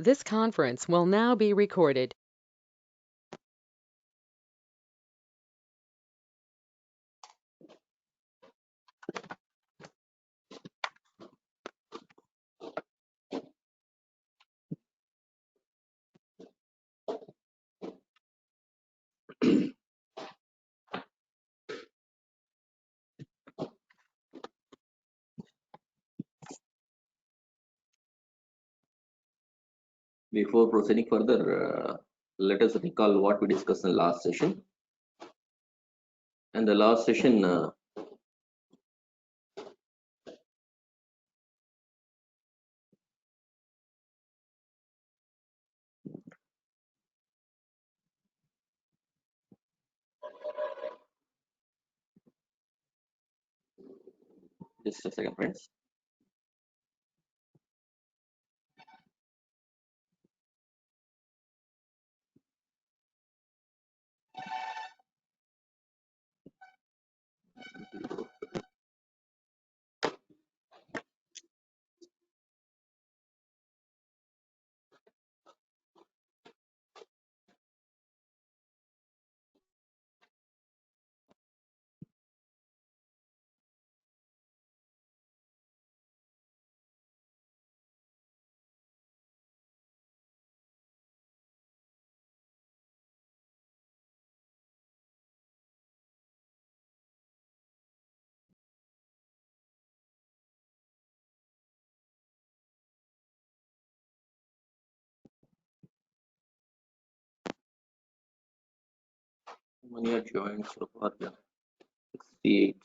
This conference will now be recorded. Before proceeding further, let us recall what we discussed in the last session. And the last session, just a second, friends. When you are joined so far, 68.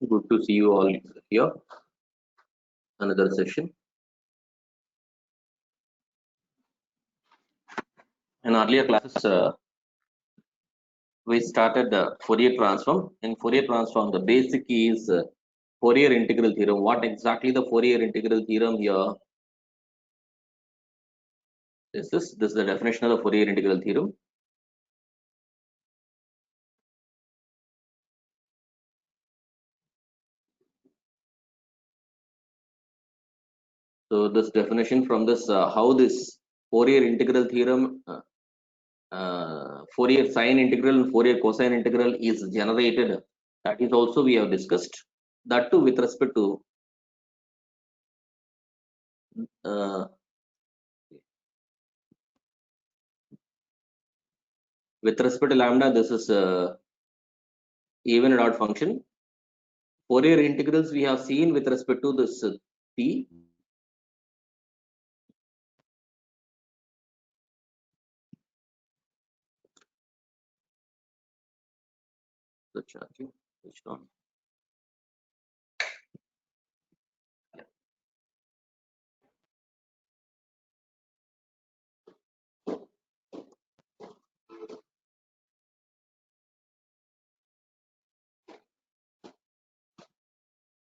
Good to see you all here. Another session. In earlier classes, we started the Fourier transform. In Fourier transform, the basic is Fourier integral theorem. What exactly the Fourier integral theorem here is this? This is the definition of the Fourier integral theorem. So this definition from this, how this Fourier integral theorem, Fourier sine integral and Fourier cosine integral is generated. That is also we have discussed. That too with respect to lambda. This is even and odd function. Fourier integrals we have seen with respect to this t. The charging switched on.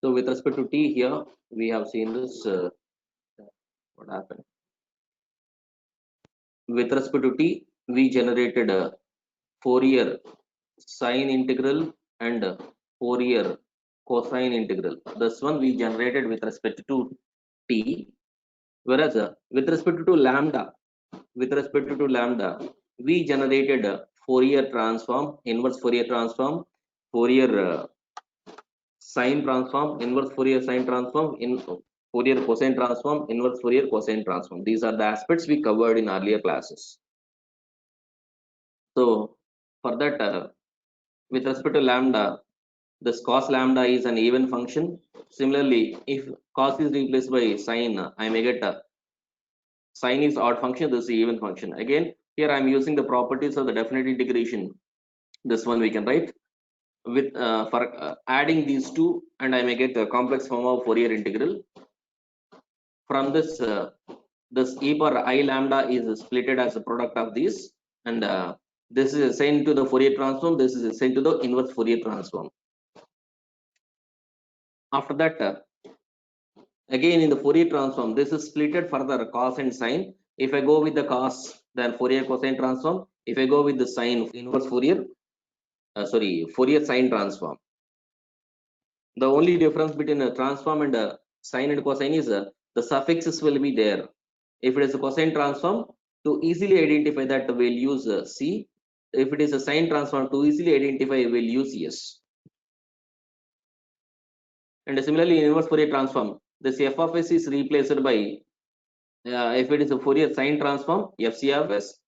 So with respect to t here, we have seen this. What happened? With respect to t, we generated a Fourier sine integral and Fourier cosine integral. This one we generated with respect to t, whereas with respect to lambda, we generated a Fourier transform, inverse Fourier transform, Fourier sine transform, inverse Fourier sine transform, in Fourier cosine transform, inverse Fourier cosine transform. These are the aspects we covered in earlier classes. So for that, with respect to lambda, this cos lambda is an even function. Similarly, if cos is replaced by sine, I may get a sine is odd function, this is even function. Again, here I am using the properties of the definite integration. This one we can write with for adding these two, and I may get a complex form of Fourier integral. From this, this e power I lambda is splitted as a product of these, and this is assigned to the Fourier transform. This is assigned to the inverse Fourier transform. After that, again in the Fourier transform, this is splitted further cos and sine. If I go with the cos, then Fourier cosine transform. If I go with the sine, inverse Fourier, Fourier sine transform. The only difference between a transform and a sine and cosine is the suffixes will be there. If it is a cosine transform, to easily identify that we'll use C. If it is a sine transform, to easily identify we'll use S. And similarly, in inverse Fourier transform, this f of s is replaced by if it is a Fourier sine transform, fc of s.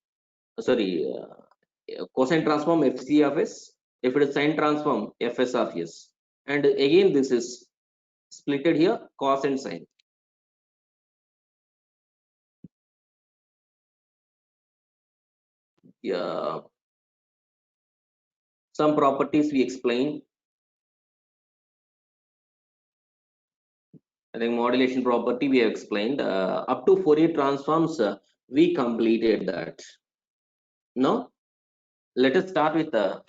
Cosine transform fc of s. If it is sine transform, fs of s. And again, this is splitted here, cos and sine. Yeah. Some properties we explained. I think modulation property we have explained. Up to Fourier transforms, we completed that. Now, let us start with the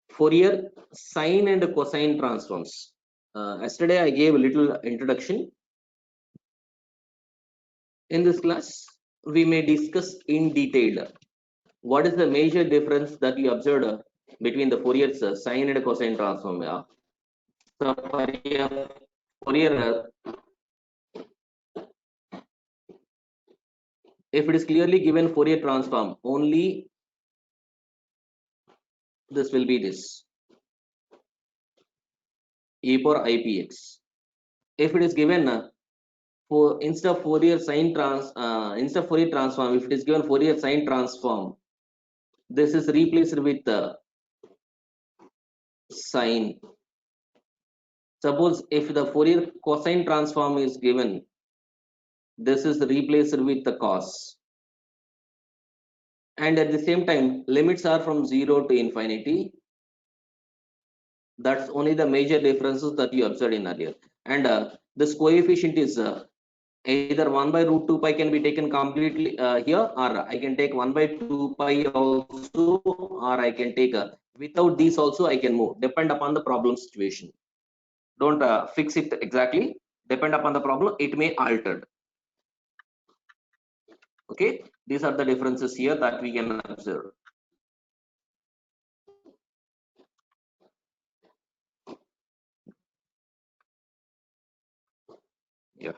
Fourier sine and cosine transforms. Yesterday, I gave a little introduction. In this class, we may discuss in detail what is the major difference that you observed between the Fourier's sine and cosine transform. Yeah. So, Fourier, if it is clearly given Fourier transform, only this will be this e power ipx. If it is given for instead of Fourier transform, if it is given Fourier sine transform, this is replaced with sine. Suppose if the Fourier cosine transform is given, this is replaced with the cos. And at the same time, limits are from 0 to infinity. That's only the major differences that you observed in earlier. And this coefficient is either 1 by root 2 pi can be taken completely here, or I can take 1 by 2 pi also, or I can take without these also I can move, depend upon the problem situation. Don't fix it exactly, depend upon the problem, it may altered. Okay, these are the differences here that we can observe. Yeah.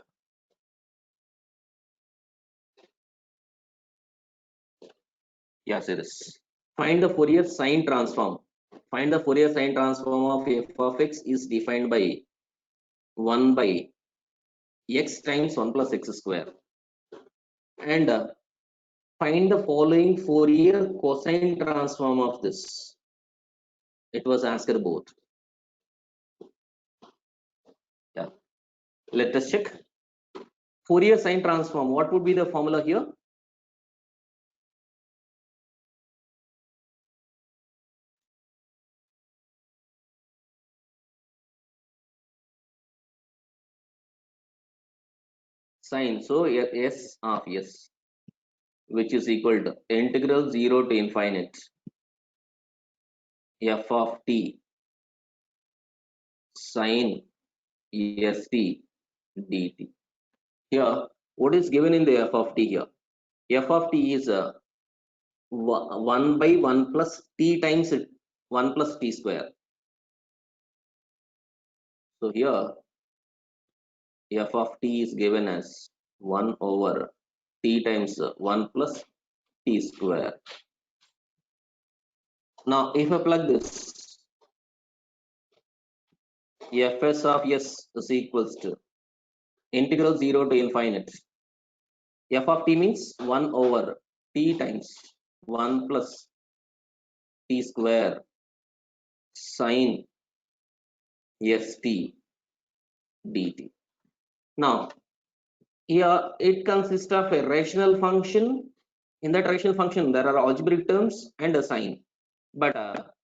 Yes, it is. Find the Fourier sine transform. Find the Fourier sine transform of f of x is defined by 1 by x times 1 plus x square. And find the following Fourier cosine transform of this. It was asked both. Yeah. Let us check. Fourier sine transform. What would be the formula here? Sine. So s of s, which is equal to integral 0 to infinite f of t sine st dt. Here, what is given in the f of t here? F of t is 1 by 1 plus t times 1 plus t square. So here, f of t is given as 1 over t times 1 plus t square. Now, if I plug this, fs of s is equals to integral 0 to infinite. F of t means 1 over t times 1 plus t square sine st dt. Now, here it consists of a rational function. In that rational function, there are algebraic terms and a sign. But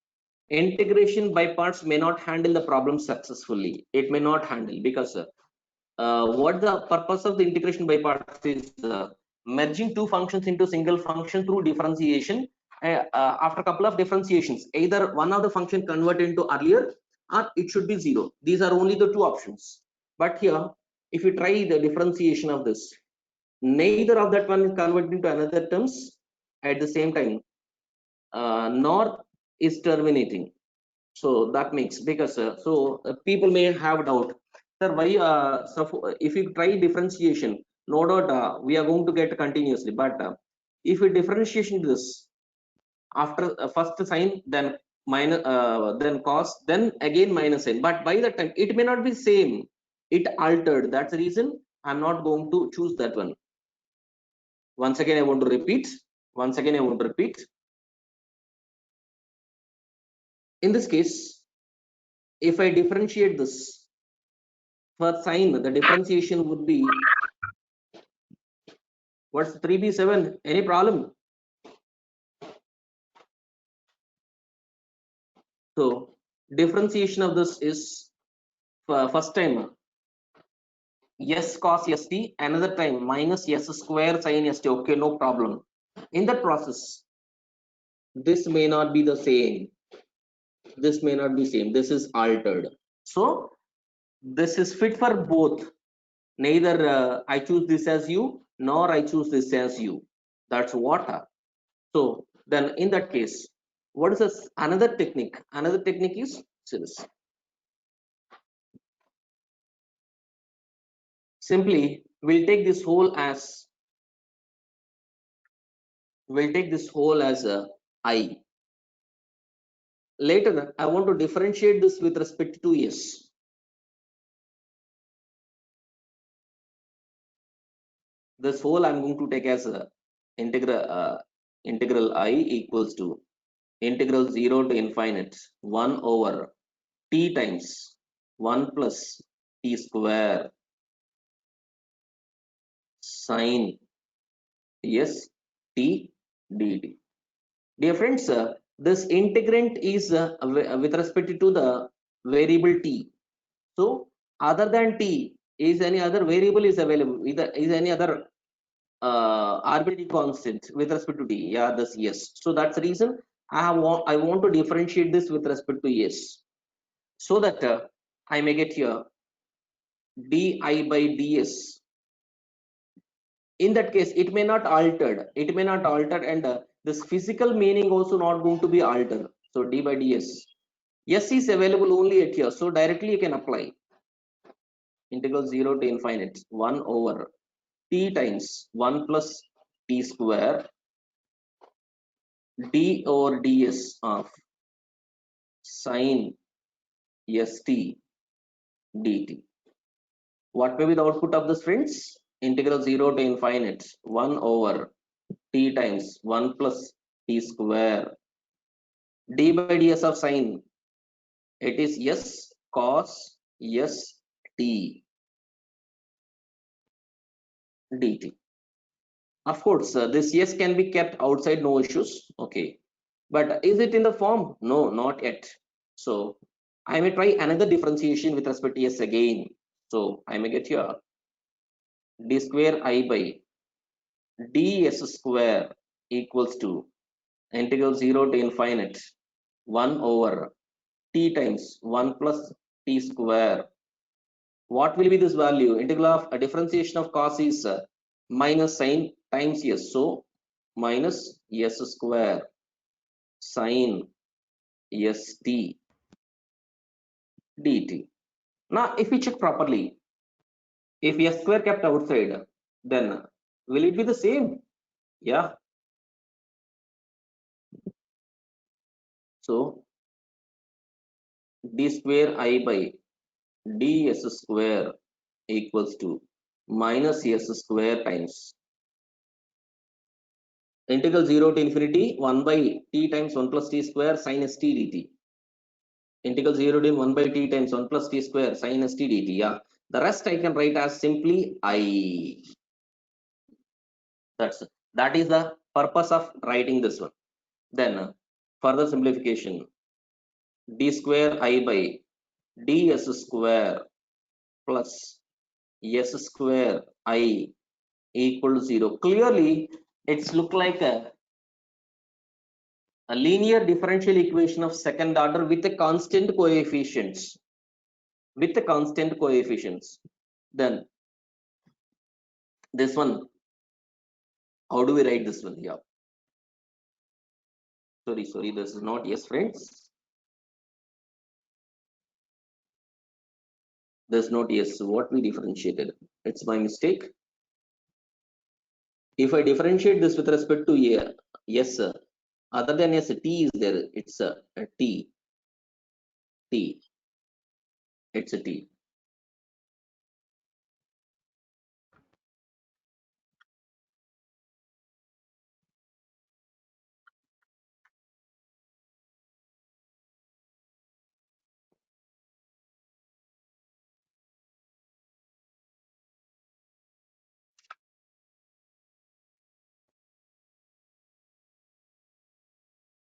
integration by parts may not handle the problem successfully. It may not handle because what the purpose of the integration by parts is merging two functions into single function through differentiation. After a couple of differentiations, either one of the function convert into earlier or it should be zero. These are only the two options. But here, if you try the differentiation of this, neither of that one is converted into another terms at the same time, nor is terminating. So that makes, because people may have doubt, sir, why if you try differentiation, no doubt we are going to get continuously, but if we differentiation this after first sign, then minus, then cos, then again minus sign, but by the time it may not be same, it altered. That's the reason I'm not going to choose that one. Once again I want to repeat, in this case, if I differentiate this for sine, the differentiation would be, what's 3b7? Any problem? So differentiation of this is first time s cos st, another time minus s square sin st. Okay, no problem. In that process, this may not be the same. This may not be same. This is altered. So this is fit for both. Neither I choose this as u, nor I choose this as u. That's what. So then in that case, what is this? Another technique? Another technique is this. Simply, we'll take this whole as a I. Later, I want to differentiate this with respect to s. This whole I'm going to take as a integral I equals to integral 0 to infinite 1 over t times 1 plus t square sine s t dt. Dear friends, this integrand is with respect to the variable t. So other than t, is any other variable is available? Is any other arbitrary constant with respect to t? Yeah, this yes. So that's the reason I want to differentiate this with respect to yes, so that I may get here di by ds. In that case, it may not altered. It may not altered, and this physical meaning also not going to be altered. So d by ds. S is available only at here, so directly you can apply integral 0 to infinite 1 over t times 1 plus t square d over ds of sine st dt. What may be the output of this, friends? Integral 0 to infinite 1 over t times 1 plus t square d by ds of sine. It is s cos st dt. Of course, this yes can be kept outside, no issues. Okay, but is it in the form? No, not yet. So I may try another differentiation with respect to s again. So I may get here d square I by ds square equals to integral 0 to infinite 1 over t times 1 plus t square. What will be this value? Integral of a differentiation of cos is minus sine times s. So minus s square sine st dt. Now, if we check properly, if s square kept outside, then will it be the same? Yeah. So d square I by ds square equals to minus s square times integral 0 to infinity 1 by t times 1 plus t square sin st dt. Integral 0 to 1 by t times 1 plus t square sin st dt. Yeah, the rest I can write as simply I. That is the purpose of writing this one. Then further simplification, d square I by ds square plus s square I equal to 0. Clearly, it's look like a linear differential equation of second order with a constant coefficients. With the constant coefficients. Then this one, how do we write this one here? Sorry, this is not yes, friends. There's not yes. What we differentiated? It's my mistake. If I differentiate this with respect to a yes, other than yes, t is there. It's a t. T. It's a t.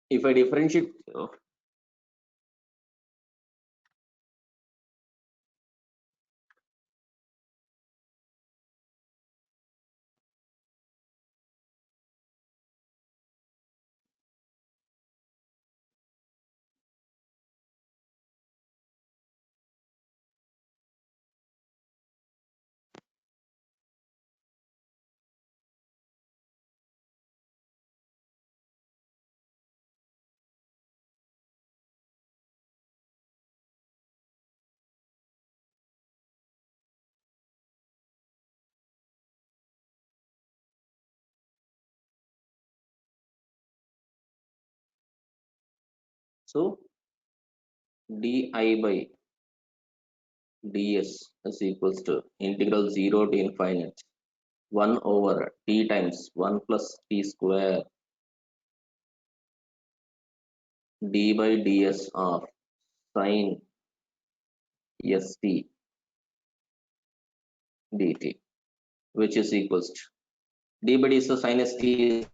If I differentiate, so di by ds is equals to integral 0 to infinite 1 over t times 1 plus t square d by ds of sine st dt, which is equals to d by ds of sine st is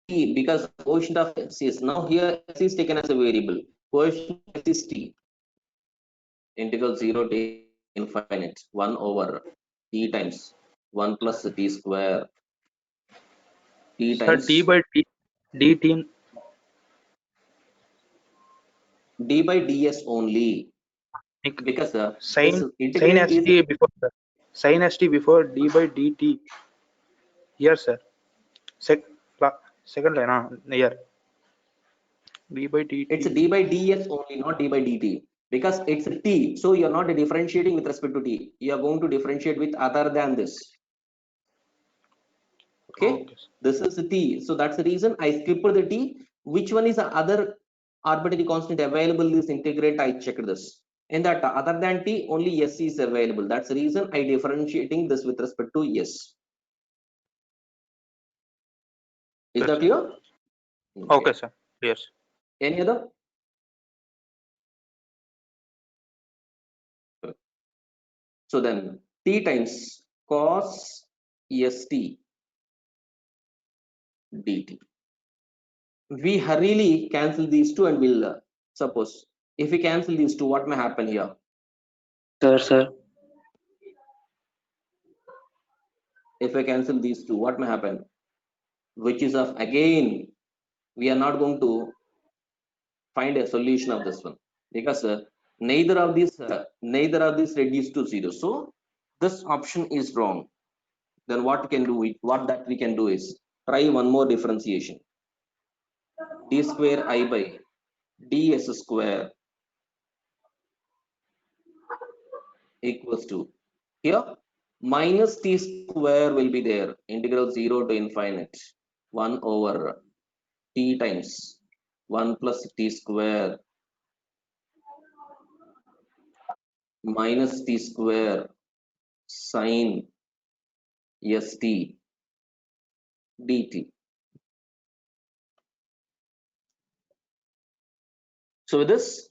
t, because quotient of s is now here s is taken as a variable. Quotient s is t, integral 0 to infinite 1 over t times 1 plus t square t Sir, times d by dt d by ds only, because this sin integrand is st before, sir. Sin st before d by dt. Here, sir. Second line, here. d by it's dt. d by ds only, not d by dt, because it's a t, so you're not differentiating with respect to t, you are going to differentiate with other than this. Okay, Okay, sir. this is the t, so that's the reason I skipped the t. Which one is the other arbitrary constant available in this integrand? I checked this. In that other than t, only s is available. That's the reason I differentiating this with respect to s. Is Yes, that sir. clear? Okay, sir. Yes. Any other? So then t times cos st dt. We hurriedly cancel these two and we'll suppose if we cancel these two, what may happen here? Sir. If I cancel these two, what may happen? Which is of, again, we are not going to find a solution of this one, because neither of these reduce to zero. So this option is wrong. Then what can do it? What that we can do is try one more differentiation. D square I by ds square equals to, here minus t square will be there, integral 0 to infinite 1 over t times 1 plus t square minus t square sine st dt. So with this,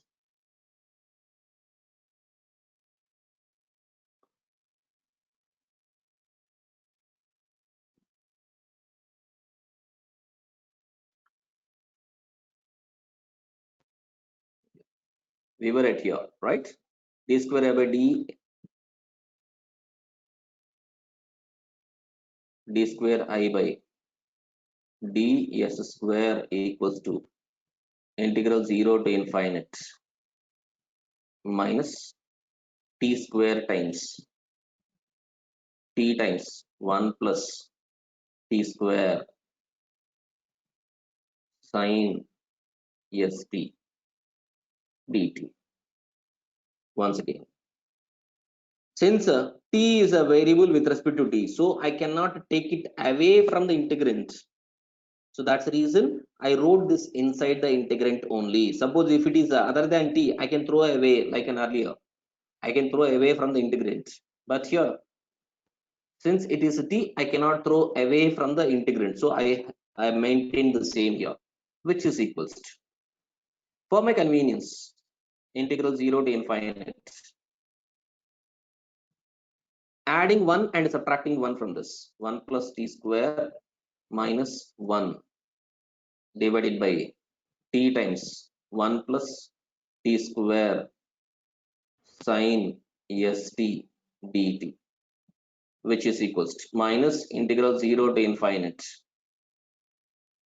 We were at here, right? D square A by D square I by ds square equals to integral 0 to infinite minus t square times t times 1 plus t square sin st dt. Once again, since t is a variable with respect to t, so I cannot take it away from the integrand. So that's the reason I wrote this inside the integrand only. Suppose if it is other than t, I can throw away like an earlier. I can throw away from the integrand. But here, since it is t, I cannot throw away from the integrand. So I maintain the same here, which is equals to, for my convenience, integral 0 to infinite, adding 1 and subtracting 1 from this, 1 plus t square minus 1 divided by t times 1 plus t square sin st dt, which is equals to minus integral 0 to infinite.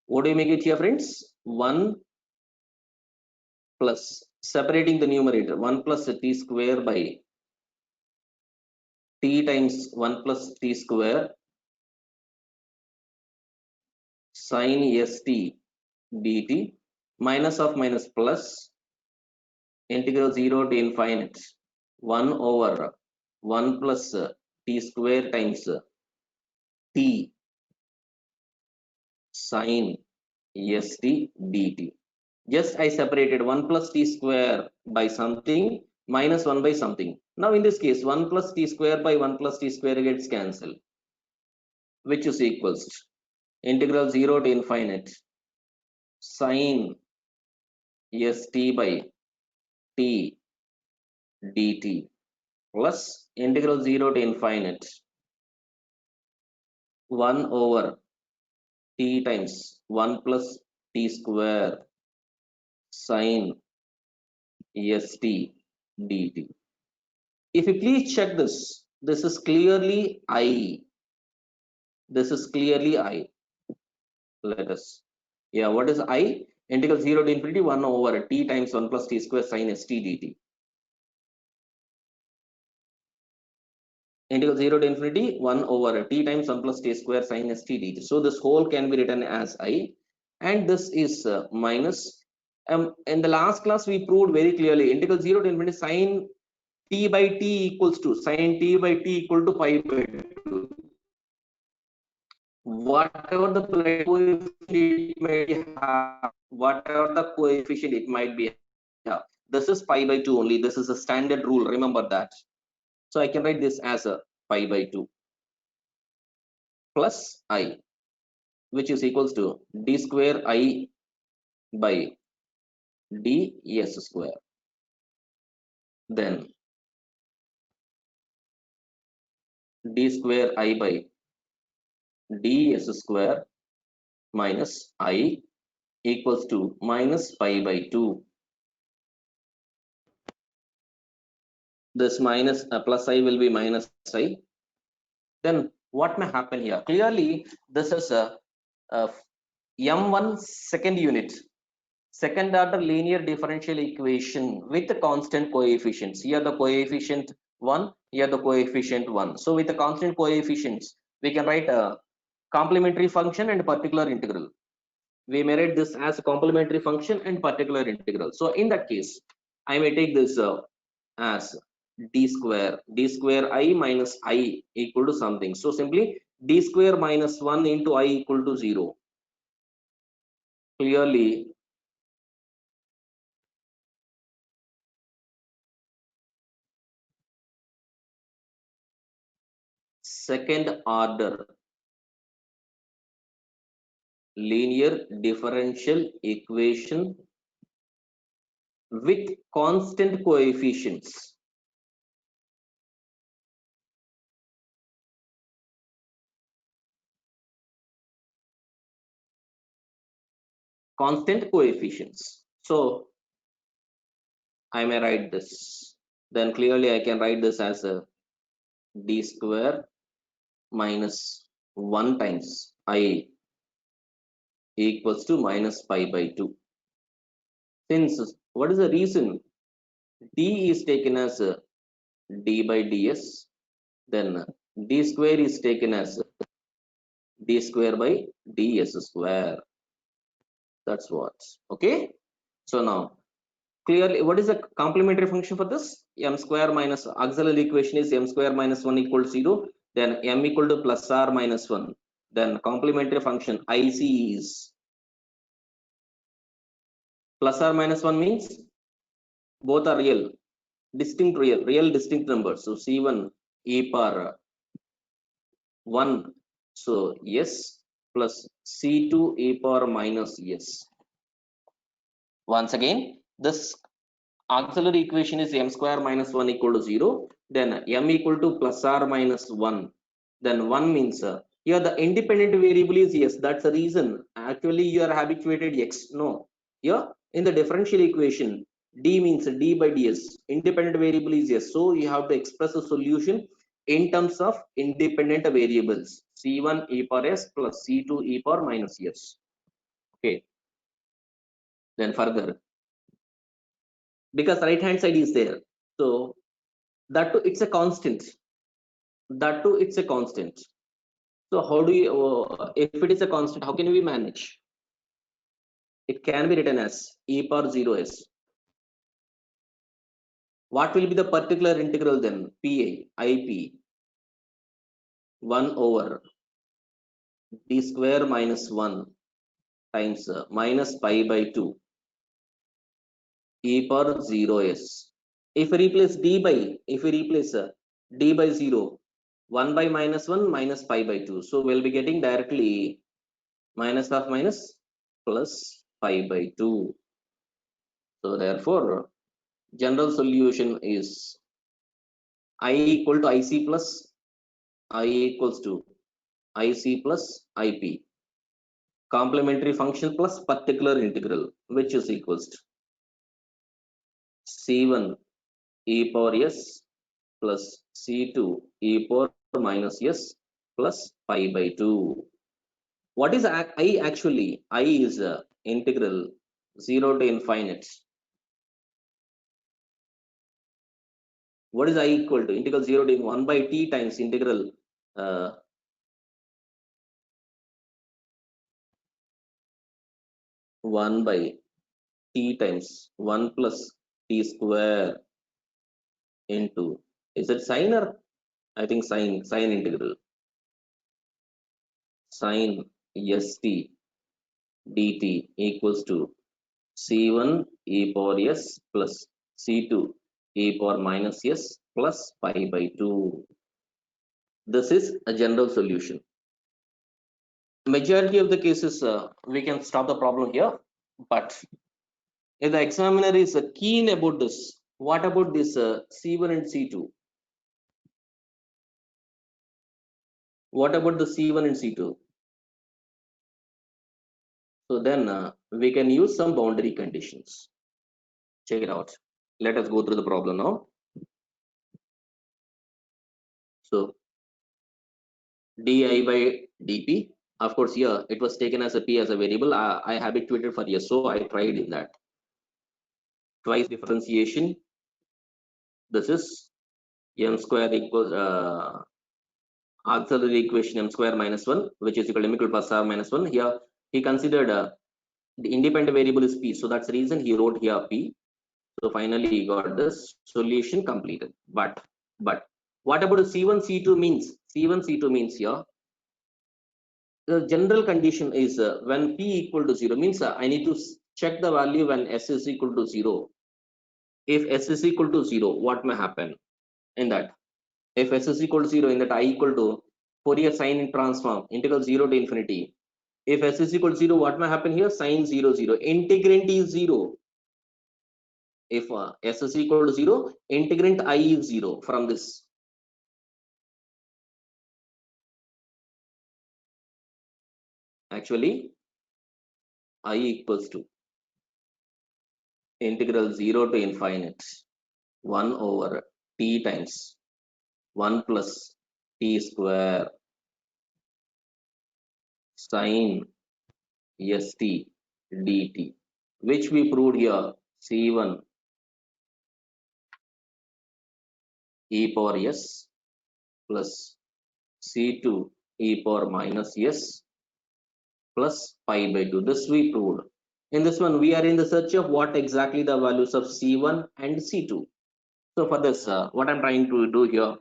What do you make it here, friends? 1 plus, separating the numerator, 1 plus t square by t times 1 plus t square sin st dt, minus of minus plus integral 0 to infinite 1 over 1 plus t square times t sin st dt. Just I separated 1 plus t square by something minus 1 by something. Now in this case, 1 plus t square by 1 plus t square gets cancelled, which is equals to integral 0 to infinite sin st by t dt plus integral 0 to infinite 1 over t times 1 plus t square sin st dt. If you please check this, this is clearly I. This is clearly I. Let us, yeah, what is I? Integral 0 to infinity 1 over t times 1 plus t square sin st dt. Integral 0 to infinity 1 over t times 1 plus t square sin st dt. So this whole can be written as I, and this is minus. In the last class we proved very clearly integral 0 to infinity sin t by t equals to sin t by t equal to pi by 2. Whatever the coefficient it may have, whatever the coefficient it might be, yeah, this is pi by 2 only. This is a standard rule, remember that. So I can write this as a pi by 2 plus I, which is equals to d square I by ds square. Then d square I by ds square minus I equals to minus pi by 2. This minus plus I will be minus I. Then what may happen here? Clearly this is a m1 second unit, second order linear differential equation with the constant coefficients. Here the coefficient 1, here the coefficient 1. So with the constant coefficients we can write a complementary function and particular integral. We may write this as a complementary function and particular integral. So in that case I may take this as d square I minus I equal to something. So simply d square minus 1 into I equal to 0. Clearly second order linear differential equation with constant coefficients. Constant coefficients. So I may write this. Then clearly I can write this as a d square minus 1 times I equals to minus pi by 2. Since what is the reason? D is taken as d by ds, then d square is taken as d square by ds square. That's what. Okay. So now clearly, what is the complementary function for this? M square minus auxiliary equation is m square minus 1 equals 0. Then m equal to plus r minus 1. Then complementary function IC is plus or minus 1 means both are real, real distinct numbers. So C1 e power 1, so yes, plus C2 e power minus yes. Once again, this auxiliary equation is m square minus 1 equal to 0. Then m equal to plus or minus 1. Then 1 means here the independent variable is yes. That's the reason. Actually, you are habituated x. No. Here in the differential equation, d means d by ds. Independent variable is yes. So you have to express a solution in terms of independent variables. C1 e power s plus C2 e power minus s. Okay. Then further, because right hand side is there, so that too it's a constant. That too it's a constant. So how do you if it is a constant, how can we manage? It can be written as e power 0s. What will be the particular integral then? PA IP 1 over d square minus 1 times minus pi by 2 e power 0s. If we replace d by 0, 1 by minus 1 minus pi by 2. So we'll be getting directly minus of minus plus pi by 2. So therefore, general solution is I equal to IC plus I equals to IC plus IP. Complementary function plus particular integral, which is equals to C1 e power s plus C2 e power minus s plus pi by 2. What is I actually? I is integral 0 to infinite. What is I equal to? Integral 0 to 1 by t times integral 1 by t times 1 plus t square into, is it sine or I think sine integral, sine st dt equals to c1 e power s plus c2 e power minus s plus pi by 2. This is a general solution. Majority of the cases we can stop the problem here, but if the examiner is keen about this, what about this C1 and C2? What about the C1 and C2? So then we can use some boundary conditions. Check it out. Let us go through the problem now. So di by dp, of course here it was taken as a p as a variable. I habituated for yes, so I tried in that. Twice differentiation. This is m square equals auxiliary equation m square minus 1, which is equal to m equal plus r minus 1. Here he considered the independent variable is p, so that's the reason he wrote here p. So finally he got this solution completed. But what about the C1 C2 means? C1 C2 means here the general condition is when p equal to 0 means I need to check the value when s is equal to 0. If s is equal to 0, what may happen in that? If s is equal to 0, in that I equal to Fourier sine transform integral 0 to infinity. If s is equal to 0, what may happen here? Sine 0 0. Integrand is 0. If s is equal to 0, integrand I is 0 from this. Actually, I equals to integral 0 to infinite 1 over t times 1 plus t square sin st dt, which we proved here c1 e power s plus c2 e power minus s plus pi by 2. This we proved. In this one, we are in the search of what exactly the values of c1 and c2. So for this, what I'm trying to do here,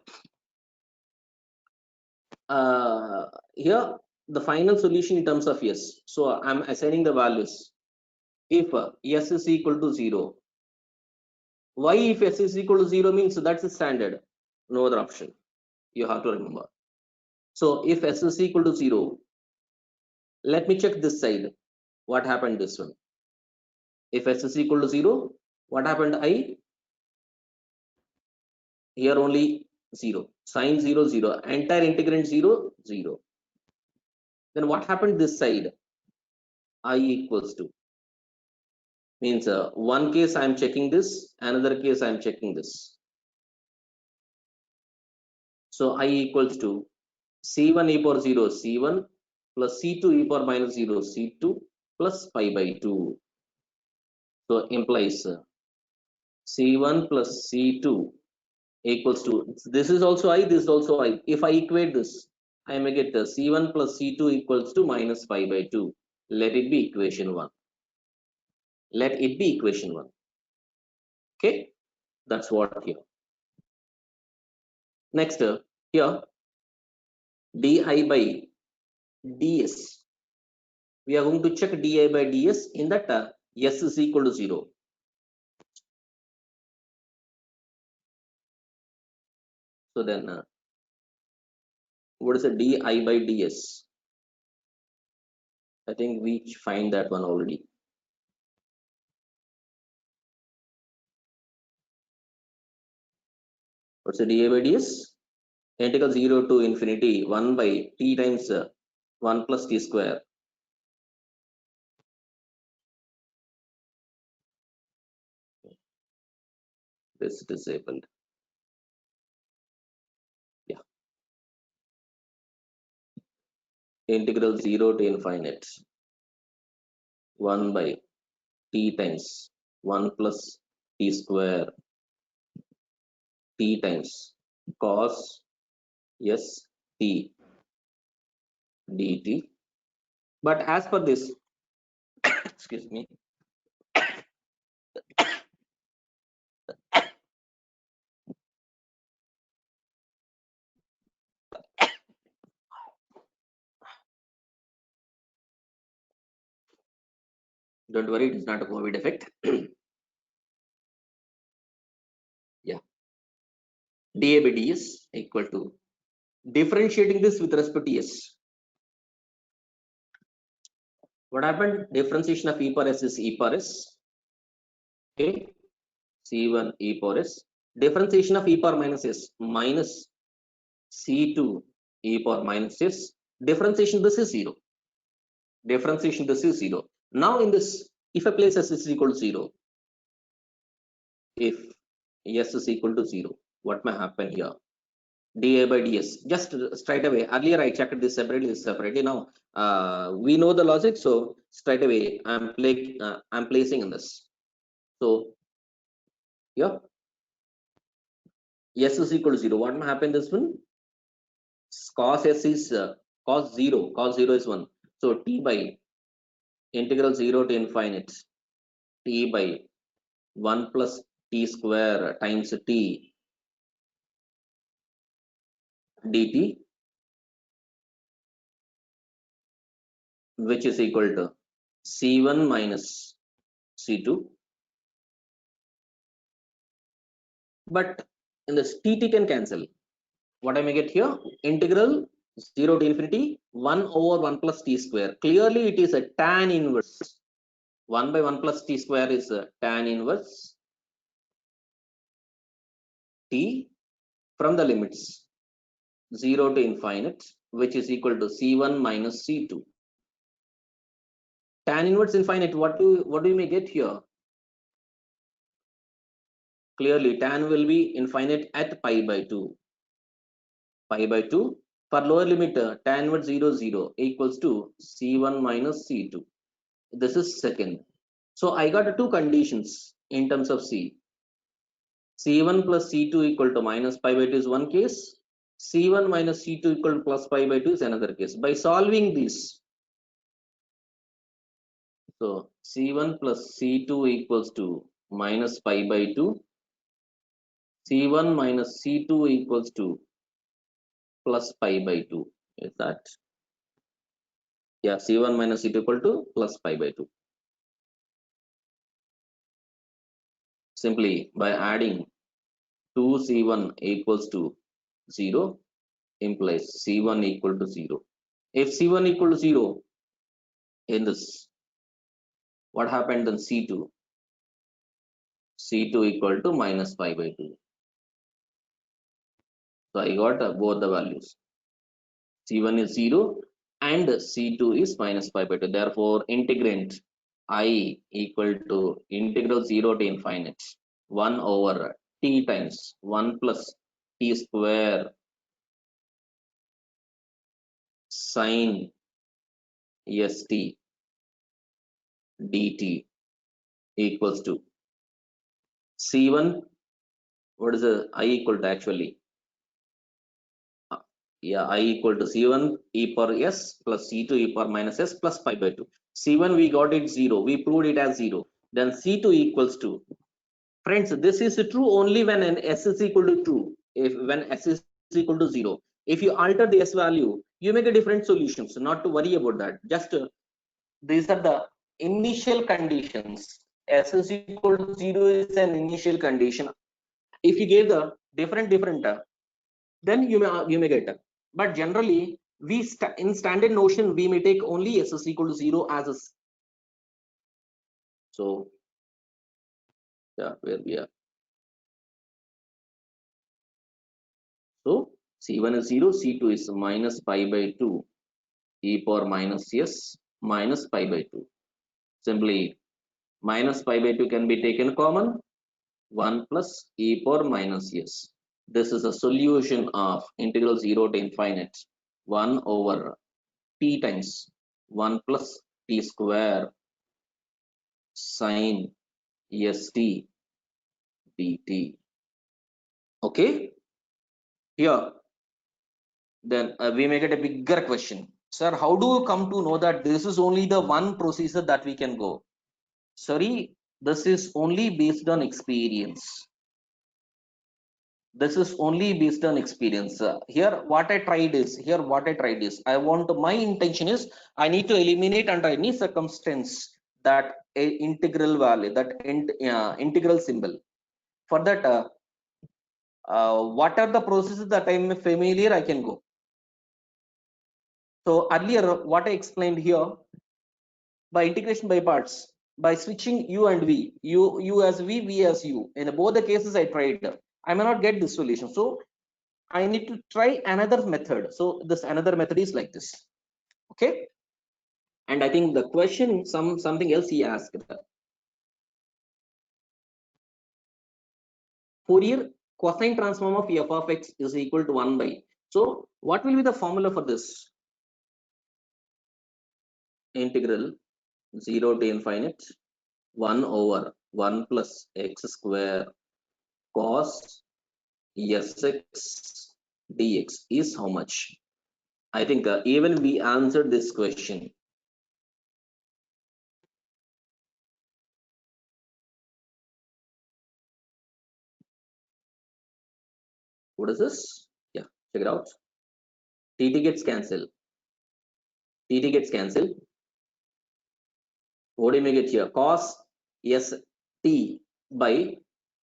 here the final solution in terms of s. So I'm assigning the values. If s is equal to 0, why if s is equal to 0 means that's the standard, no other option. You have to remember. So if s is equal to 0, let me check this side. What happened this one? If s is equal to 0, what happened? Here only 0, sine 0 0, entire integrand 0 0. Then what happened this side? I equals to means one case I am checking this, another case I am checking this. So I equals to c1 e power 0 c1 plus c2 e power minus 0 c2 plus pi by 2. So implies c1 plus c2 equals to, this is also I, this is also I. If I equate this, I may get c1 plus c2 equals to minus pi by 2. Let it be equation 1. Let it be equation 1. Okay, that's what here. Next, here di by ds, we are going to check di by ds in that s is equal to 0. So then what is a di by ds? I think we find that one already. What's the di by ds? Integral 0 to infinity 1 by t times 1 plus t square. This disabled. Yeah. Integral 0 to infinite 1 by t times 1 plus t square t times cos s t dt. But as per this, excuse me, don't worry, it is not a COVID effect. Yeah, dA by ds equal to, differentiating this with respect to s. What happened? Differentiation of e power s is e power s. Okay, c1 e power s. Differentiation of e power minus s minus c2 e power minus s. Differentiation this is 0. Differentiation this is 0. Now in this, if I place s is equal to 0, if s is equal to 0, what may happen here? dA by ds, just straight away. Earlier I checked this separately. Now we know the logic, so straight away I'm placing in this. So yeah, s is equal to 0. What may happen this one? Cos s is cos 0. Cos 0 is 1. So t by integral 0 to infinite t by 1 plus t square times t dt, which is equal to c1 minus c2. But in this tt can cancel. What I may get here? Integral 0 to infinity 1 over 1 plus t square. Clearly it is a tan inverse. 1 by 1 plus t square is a tan inverse t from the limits 0 to infinite, which is equal to c1 minus c2. Tan inverse infinite, what do you may get here? clearly tan will be infinite at pi by 2. Pi by 2. For lower limit, tan inverse 0, 0 equals to C1 minus C2. This is second. So I got two conditions in terms of C. C1 plus C2 equal to minus pi by 2 is one case. C1 minus C2 equal to plus pi by 2 is another case. By solving this, so C1 plus C2 equals to minus pi by 2. C1 minus C2 equals to plus pi by 2. Is that? Yeah, C1 minus C2 equal to plus pi by 2. Simply by adding 2C1 equals to 0 implies C1 equal to 0. If C1 equal to 0 in this, what happened then C2? C2 equal to minus pi by 2. So I got both the values. C1 is 0 and C2 is minus pi by 2. Therefore, integrand I equal to integral 0 to infinite 1 over t times 1 plus t square sine st dt equals to C1. What is the I equal to actually? Yeah, I equal to C1 e power s plus C2 e power minus s plus pi by 2. C1 we got it 0. We proved it as 0. Then C2 equals to. Friends, this is true only when an s is equal to true. If when s is equal to 0. If you alter the s value, you make a different solution. So not to worry about that. Just these are the initial conditions. S is equal to 0 is an initial condition. If you gave the different then you may get. But generally, we in standard notion we may take only s is equal to 0 as a. So yeah, where we are. So C1 is 0, C2 is minus pi by 2 e power minus s minus pi by 2. Simply minus pi by 2 can be taken common, 1 plus e power minus s. This is a solution of integral 0 to infinite 1 over t times 1 plus t square sine st dt. Okay, here then we make it a bigger question. Sir, how do you come to know that this is only the one procedure that we can go? Sorry, this is only based on experience. This is only based on experience. Here what I tried is, I want to, my intention is I need to eliminate under any circumstance that a integral value, that integral symbol. For that, what are the processes that I'm familiar, I can go. So earlier what I explained here, by integration by parts, by switching u and v, u as v as u, in both the cases I tried, I may not get this solution, so I need to try another method. So this another method is like this. Okay, and I think the question, something else he asked, Fourier cosine transform of f of x is equal to 1 by. So what will be the formula for this? Integral 0 to infinite 1 over 1 plus x square cos sx dx is how much? I think even we answered this question. What is this? Yeah, check it out. Tt gets cancelled. Tt gets cancelled. What do you make it here? Cos st by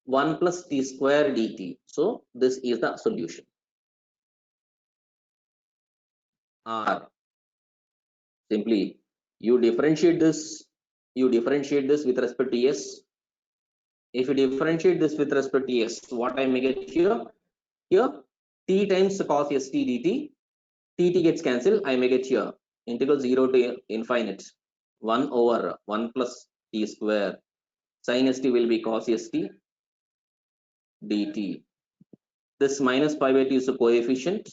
1 plus t square dt. So this is the solution. R. Simply you differentiate this. You differentiate this with respect to s. If you differentiate this with respect to s, what I make it here? Here t times cos st dt. Tt gets cancelled. I make it here integral 0 to infinite 1 over 1 plus t square. Sin st will be cos st dt. This minus pi by t is a coefficient.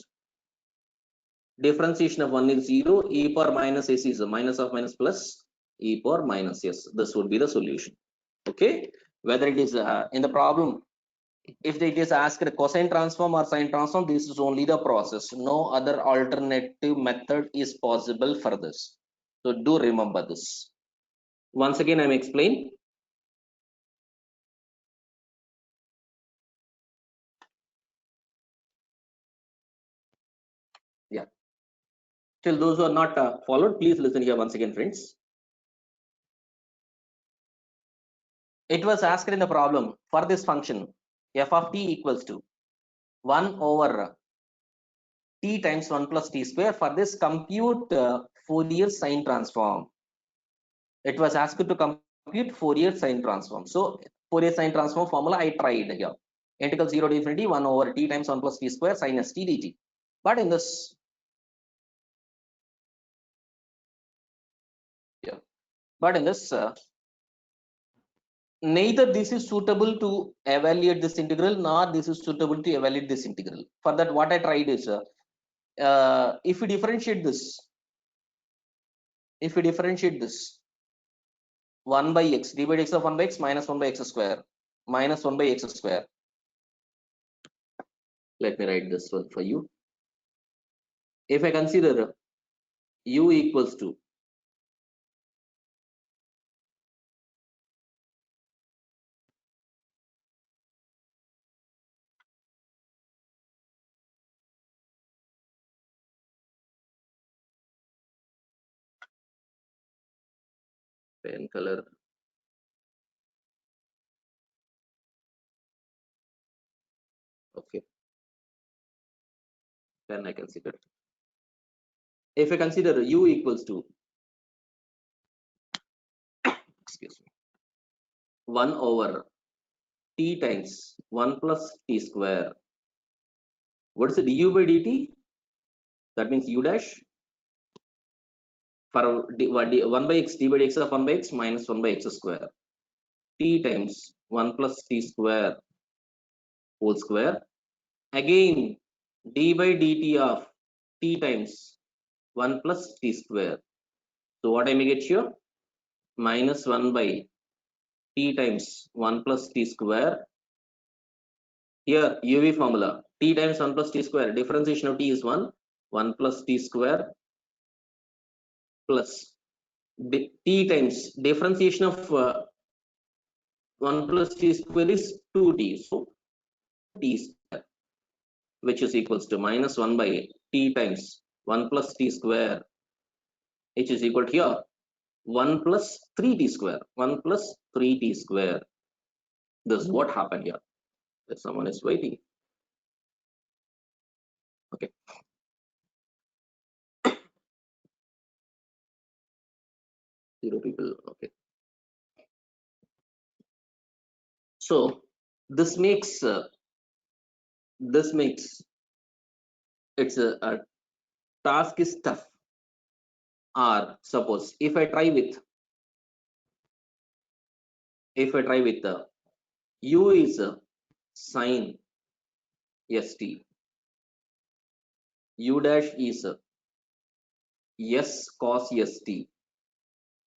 Differentiation of 1 is 0. E power minus s is a minus of minus plus e power minus s. This would be the solution. Okay. Whether it is in the problem, if it is asked a cosine transform or sine transform, this is only the process. No other alternative method is possible for this. So do remember this. Once again, I'm explaining. Yeah. Till those who are not followed, please listen here once again, friends. It was asked in the problem for this function f of t equals to 1 over t times 1 plus t square. For this, compute Fourier sine transform. It was asked to compute Fourier sine transform. So Fourier sine transform formula I tried here. Integral 0 to infinity 1 over t times 1 plus t square sine st dt. But in this, neither this is suitable to evaluate this integral, nor this is suitable to evaluate this integral. For that, what I tried is, if we differentiate this, 1 by x, d by x of 1 by x minus 1 by x square, minus 1 by x square. Let me write this one for you. If I consider u equals to pen color, okay, then I consider. If I consider u equals to, excuse me, 1 over t times 1 plus t square. What is the du by dt? That means u dash for 1 by x, d by x of 1 by x minus 1 by x square, t times 1 plus t square whole square. Again, d by dt of t times 1 plus t square. So what I may get here? Minus 1 by t times 1 plus t square. Here, UV formula, t times 1 plus t square, differentiation of t is 1, 1 plus t square plus t times differentiation of 1 plus t square is 2t. So t square, which is equals to minus 1 by t times 1 plus t square, which is equal to here 1 plus 3t square, 1 plus 3t square. This is what happened here. If someone is waiting. Okay. Zero people. Okay. So this makes it's a task is tough. Or suppose if I try with u is sine st, u dash is s cos st,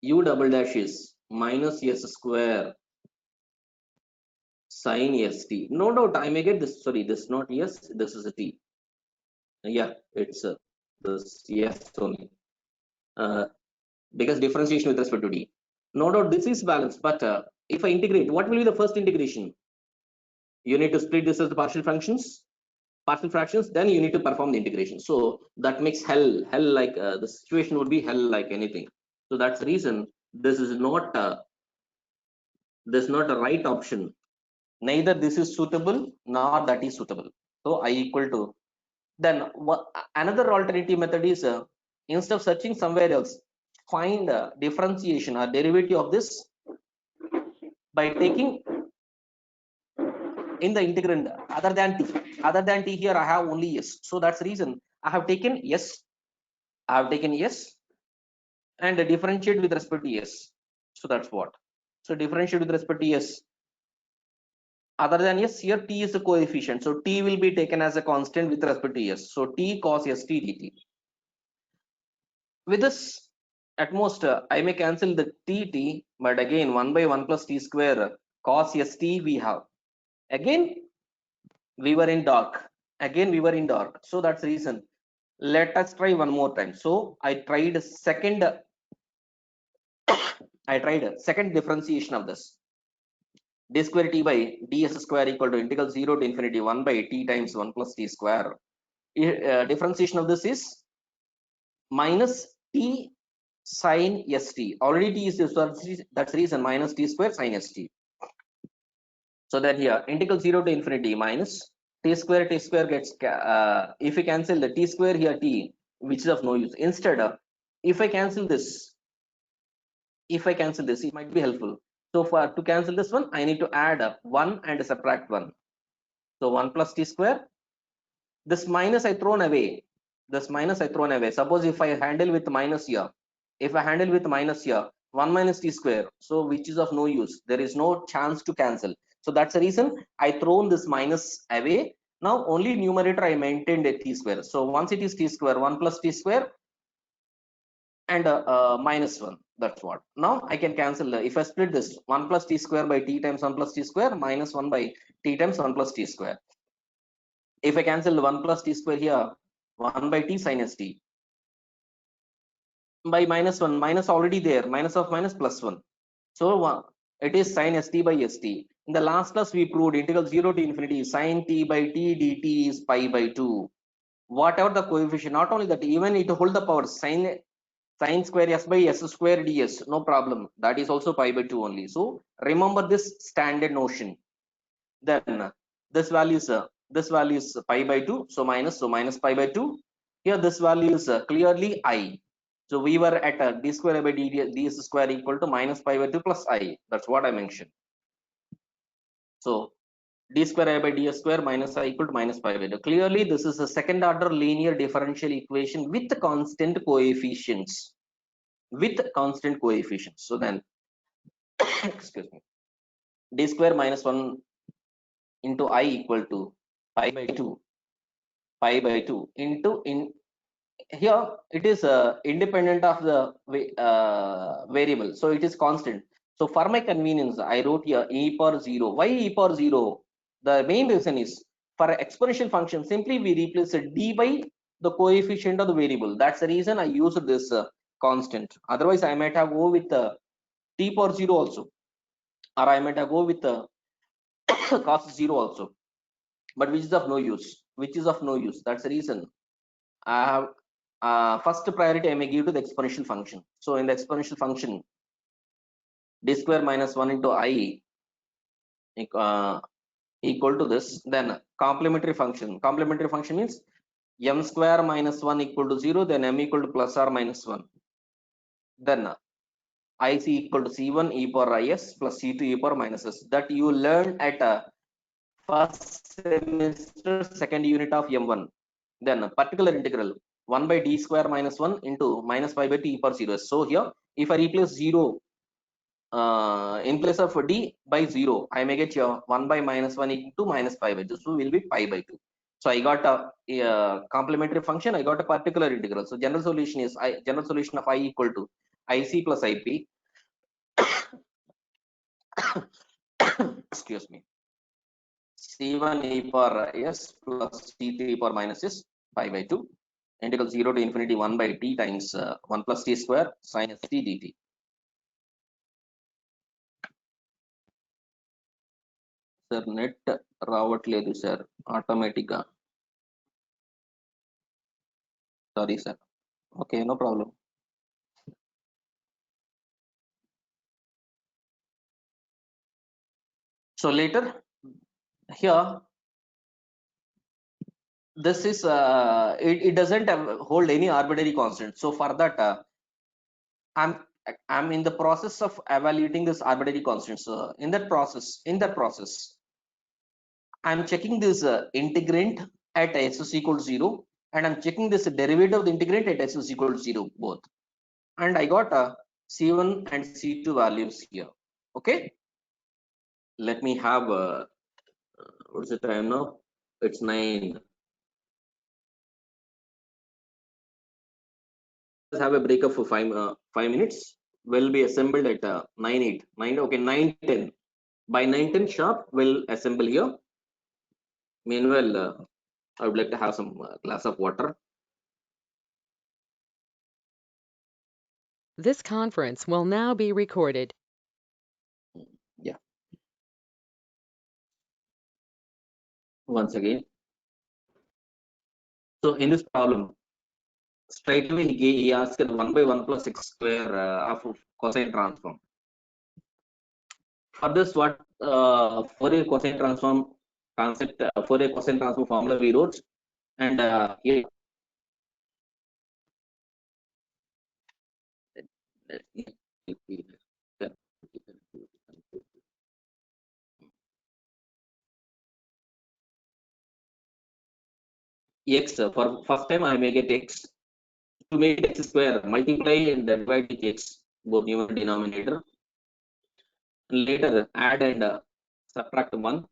u double dash is minus s square sine st. No doubt I may get this. Sorry, this is not s, this is a t. Yeah, it's this yes only. Because differentiation with respect to d. No doubt this is balanced, but if I integrate, what will be the first integration? You need to split this as the partial fractions, then you need to perform the integration. So that makes hell like the situation would be hell like anything. So that's the reason this is not a right option. Neither this is suitable nor that is suitable. So I equal to. Then another alternative method is instead of searching somewhere else, find differentiation or derivative of this by taking in the integrand other than t. Here I have only s, so that's the reason I have taken s. And differentiate with respect to s. So that's what. So differentiate with respect to s. other than s, here t is the coefficient, so t will be taken as a constant with respect to s, so t cos st dt. With this, at most I may cancel the t, but again 1 by 1 plus t square cos st we have. Again we were in dark, so that's the reason. Let us try one more time. So I tried second differentiation of this. D square t by ds square equal to integral 0 to infinity 1 by t times 1 plus t square. Differentiation of this is minus t sin st. Already t is this, that's the reason minus t square sin st. So that here integral 0 to infinity minus t square gets if we cancel the t square here t, which is of no use. Instead if I cancel this, it might be helpful. So for to cancel this one, I need to add up 1 and subtract 1. So 1 plus t square, this minus I thrown away, suppose if I handle with minus here, 1 minus t square, so which is of no use, there is no chance to cancel. So that's the reason I thrown this minus away. Now only numerator I maintained a t square. So once it is t square, 1 plus t square and minus 1. That's what. Now I can cancel if I split this 1 plus t square by t times 1 plus t square minus 1 by t times 1 plus t square. If I cancel 1 plus t square here, 1 by t sin st by minus 1, minus already there, minus of minus plus 1. So it is sin st by st. In the last class we proved integral 0 to infinity sin t by t dt is pi by 2. Whatever the coefficient, not only that, even it hold the power sin square s by s square ds, no problem, that is also pi by 2 only. So remember this standard notion. Then this value is pi by 2, so minus pi by 2. Here this value is clearly I. So we were at d square by ds square equal to minus pi by 2 plus I. That's what I mentioned. So d square by ds square minus I equal to minus pi by 2. Clearly this is a second order linear differential equation with constant coefficients. So then excuse me, d square minus 1 into I equal to pi by 2 into here it is independent of the variable, so it is constant. So for my convenience I wrote here e power 0. Why e power 0? The main reason is for exponential function simply we replace d by the coefficient of the variable. That's the reason I used this constant. Otherwise I might have go with t power 0 also, or I might have go with cos 0 also, but which is of no use. That's the reason I have first priority I may give to the exponential function. So in the exponential function, d square minus 1 into I equal to this. Then complementary function means m square minus 1 equal to 0, then m equal to plus or minus 1. Then IC equal to C1 e power is plus C2 e power minus s. That you learn at first semester second unit of M1. Then particular integral 1 by d square minus 1 into minus pi by t e power 0. So here if I replace 0 in place of d by 0, I may get here 1 by minus 1 into minus pi by 2, so will be pi by 2. So I got a complementary function, I got a particular integral. So general solution is general solution of I equal to IC plus IP excuse me, C1 e power s plus C3 e power minus s pi by 2 integral 0 to infinity 1 by t times 1 plus t square sin st dt. Sir net రావట్లేదు sir automatic గా. Sorry sir. Okay, no problem. So later here this is it doesn't hold any arbitrary constant. So for that I'm in the process of evaluating this arbitrary constants. In that process I'm checking this integrand at s is equal to 0, and I'm checking this derivative of the integrand at s is equal to 0 both, and I got C1 and C2 values here. Okay, let me have What's the time now? It's 9. Let's have a breakup for 5 minutes. We'll be assembled at 9:08. 9. Okay, 9:10. By 9:10 sharp, we'll assemble here. Meanwhile, I would like to have some glass of water. This conference will now be recorded. Yeah. Once again. So in this problem, straight away he asked 1 by 1 plus x square of cosine transform. For this, what Fourier cosine transform concept, Fourier cosine transform formula we wrote, and here x for first time I may get x. To make it x square, multiply and divide with x, both numerator denominator. Later add and subtract 1.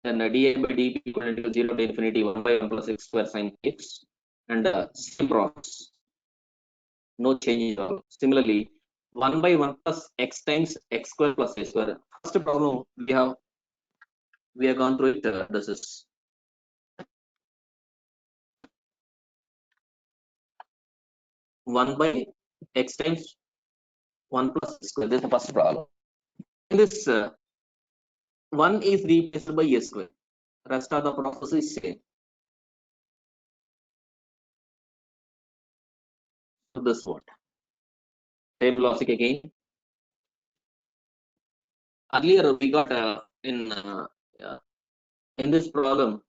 Then dA by dP equal to 0 to infinity 1 by 1 plus x square sine x, and same process, no change at all. Similarly, 1 by 1 plus x times x square plus y square. First problem we have gone through it. This is 1 by x times 1 plus x square. This is the first problem. In this 1 is replaced by a square. Rest of the process is same. So this what? Same logic again. Earlier we got in this problem,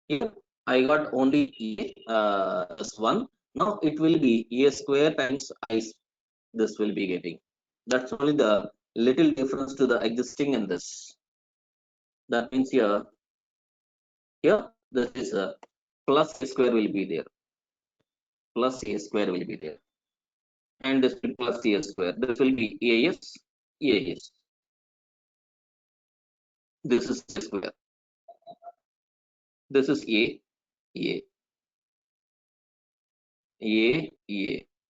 here I got only this one. Now it will be a square times I. This will be getting. That's only the little difference to the existing in this. That means here this is a plus a square will be there. Plus a square will be there. And this will plus a square. This will be as. This is a square. This is a.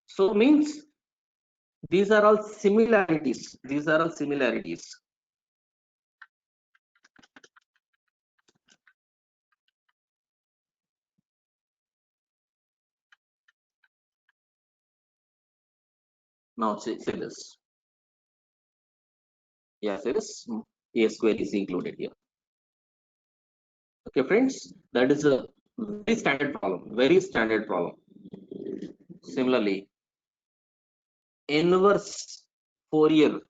So means these are all similarities. Now say this. Yeah, say this. A square is included here. Okay, friends, that is a very standard problem. Similarly, inverse Fourier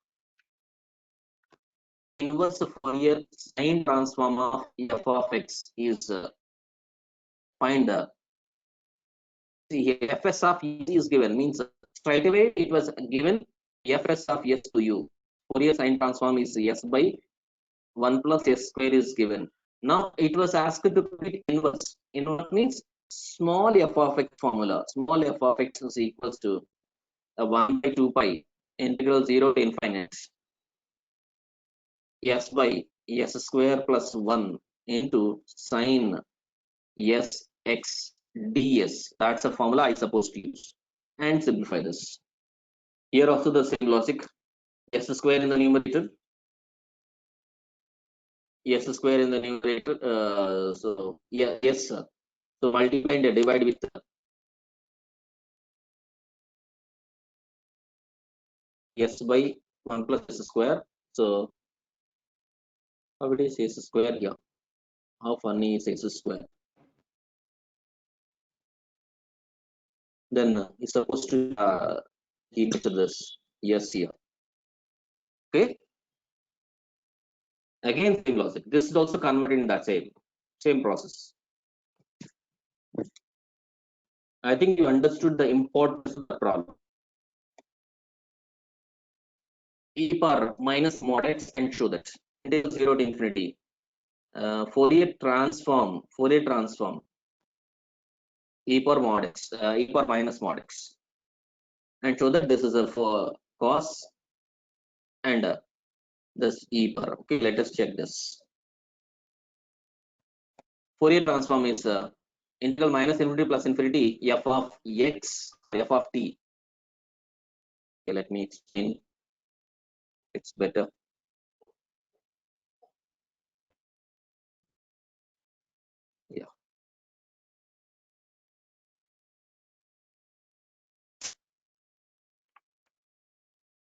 sine transform of f of x is find see fs of s is given, means straight away it was given fs of s to you. Fourier sine transform is s by 1 plus s square is given. Now it was asked to put it inverse. Inverse means small f of x formula. Small f of x is equals to 1 by 2 pi integral 0 to infinite s by s square plus 1 into sine s x ds. That's a formula I supposed to use and simplify this. Here also the same logic. S square in the numerator. S square in the numerator. So yeah, yes, sir. So multiply and divide with s by 1 plus s square. So how it is s square here? How funny is s square? Then it's supposed to keep to this yes here. Okay. Again, same logic. This is also converted in that same process. I think you understood the importance of the problem. E power minus mod x and show that integral 0 to infinity. Fourier transform. E power mod x. E power minus mod x. and show that this is a for cos and this e power. Okay, let us check this. Fourier transform is integral minus infinity plus infinity f of x, f of t. Okay, let me explain. It's better. Yeah.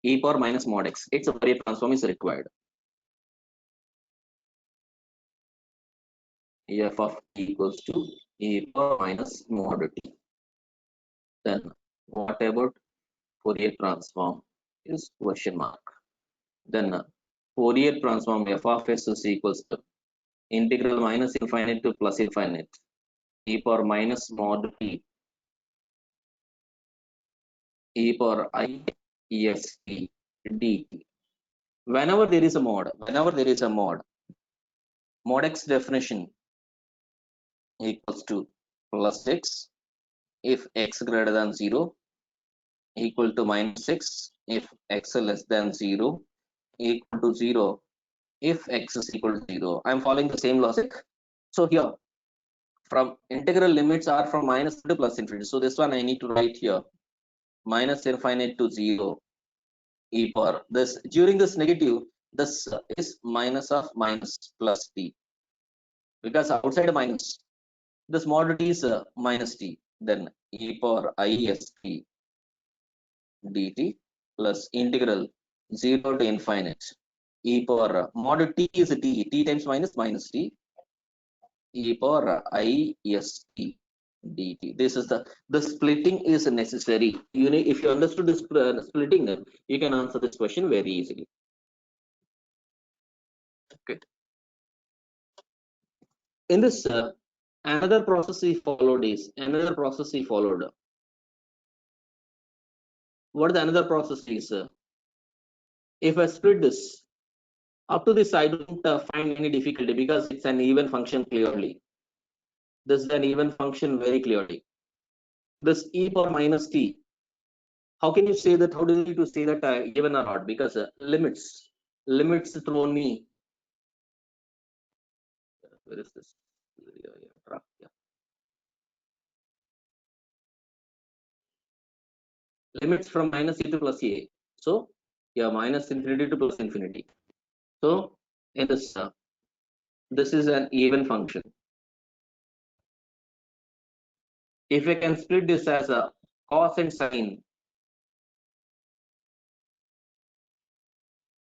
E power minus mod x. Its Fourier transform is required. F of t equals to e power minus mod t. Then what about Fourier transform is question mark. Then Fourier transform f of s is equals to integral minus infinite to plus infinite e power minus mod t e power I s t dt. Whenever there is a mod, mod x definition equals to plus x if x greater than 0, equal to minus x if x less than 0, equal to 0 if x is equal to 0. I am following the same logic. So here from integral limits are from minus to plus infinity. So this one I need to write here minus infinite to 0 e power this during this negative, this is minus of minus plus t, because outside minus this mod t is minus t, then e power ist dt plus integral 0 to infinite e power mod t is t times minus minus t e power ist dt. This is the splitting is necessary. You need, if you understood this splitting, you can answer this question very easily. Okay. In this another process he followed. What the another process is? If I split this up to this, I don't find any difficulty because it's an even function clearly. This is an even function very clearly. This e power minus t, how can you say that? How do you need to say that even or odd? Because limits thrown me. Where is this? Yeah. Limits from minus e to plus a. So yeah, minus infinity to plus infinity. So in this is an even function. If I can split this as a cos and sine,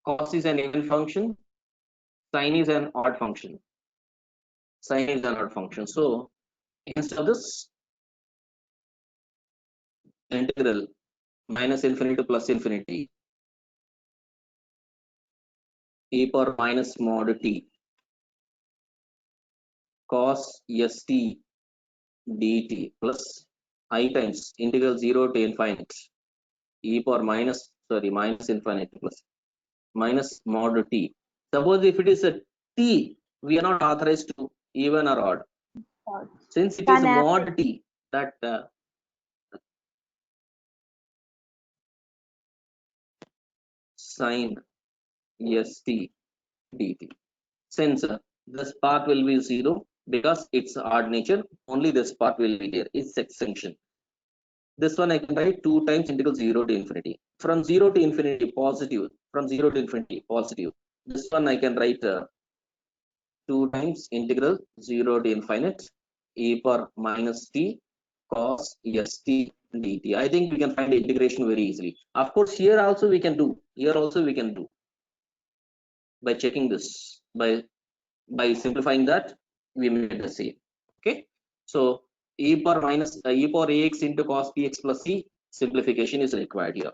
cos is an even function, sine is an odd function. So instead of this integral minus infinity to plus infinity e power minus mod t cos st dt plus I times integral 0 to infinite e power minus infinite plus minus mod t. Suppose if it is a t, we are not authorized to even or odd. Since it is mod t, that sine st dt. Since this part will be 0 because it's odd nature, only this part will be there. It's extension. This one I can write 2 times integral 0 to infinity. From 0 to infinity positive. From 0 to infinity positive. This one I can write 2 times integral 0 to infinite e power minus t cos st dt. I think we can find the integration very easily. Of course, here also we can do. By checking this, by simplifying that, we made the same. Okay. So e power ax into cos px plus c simplification is required here.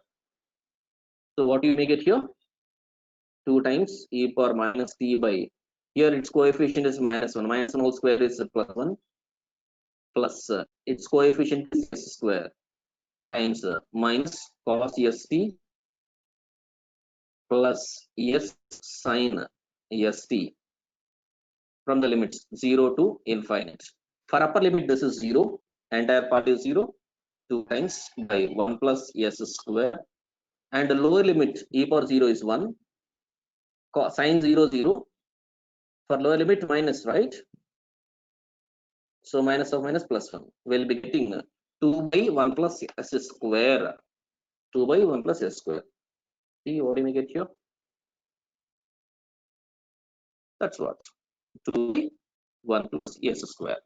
So what do you make it here? 2 times e power minus t by, here its coefficient is -1. -1 whole square is +1 plus its coefficient is s square times minus cos st plus s sin st from the limits 0 to infinite. For upper limit, this is 0, entire part is 0. 2 times by 1 plus s square, and the lower limit e power 0 is 1, sine 0 0, for lower limit minus, right? So minus of minus plus 1, we'll be getting 2 by 1 plus s square, 2 by 1 plus s square. See what do we get here? That's what, 2 by 1 plus s square.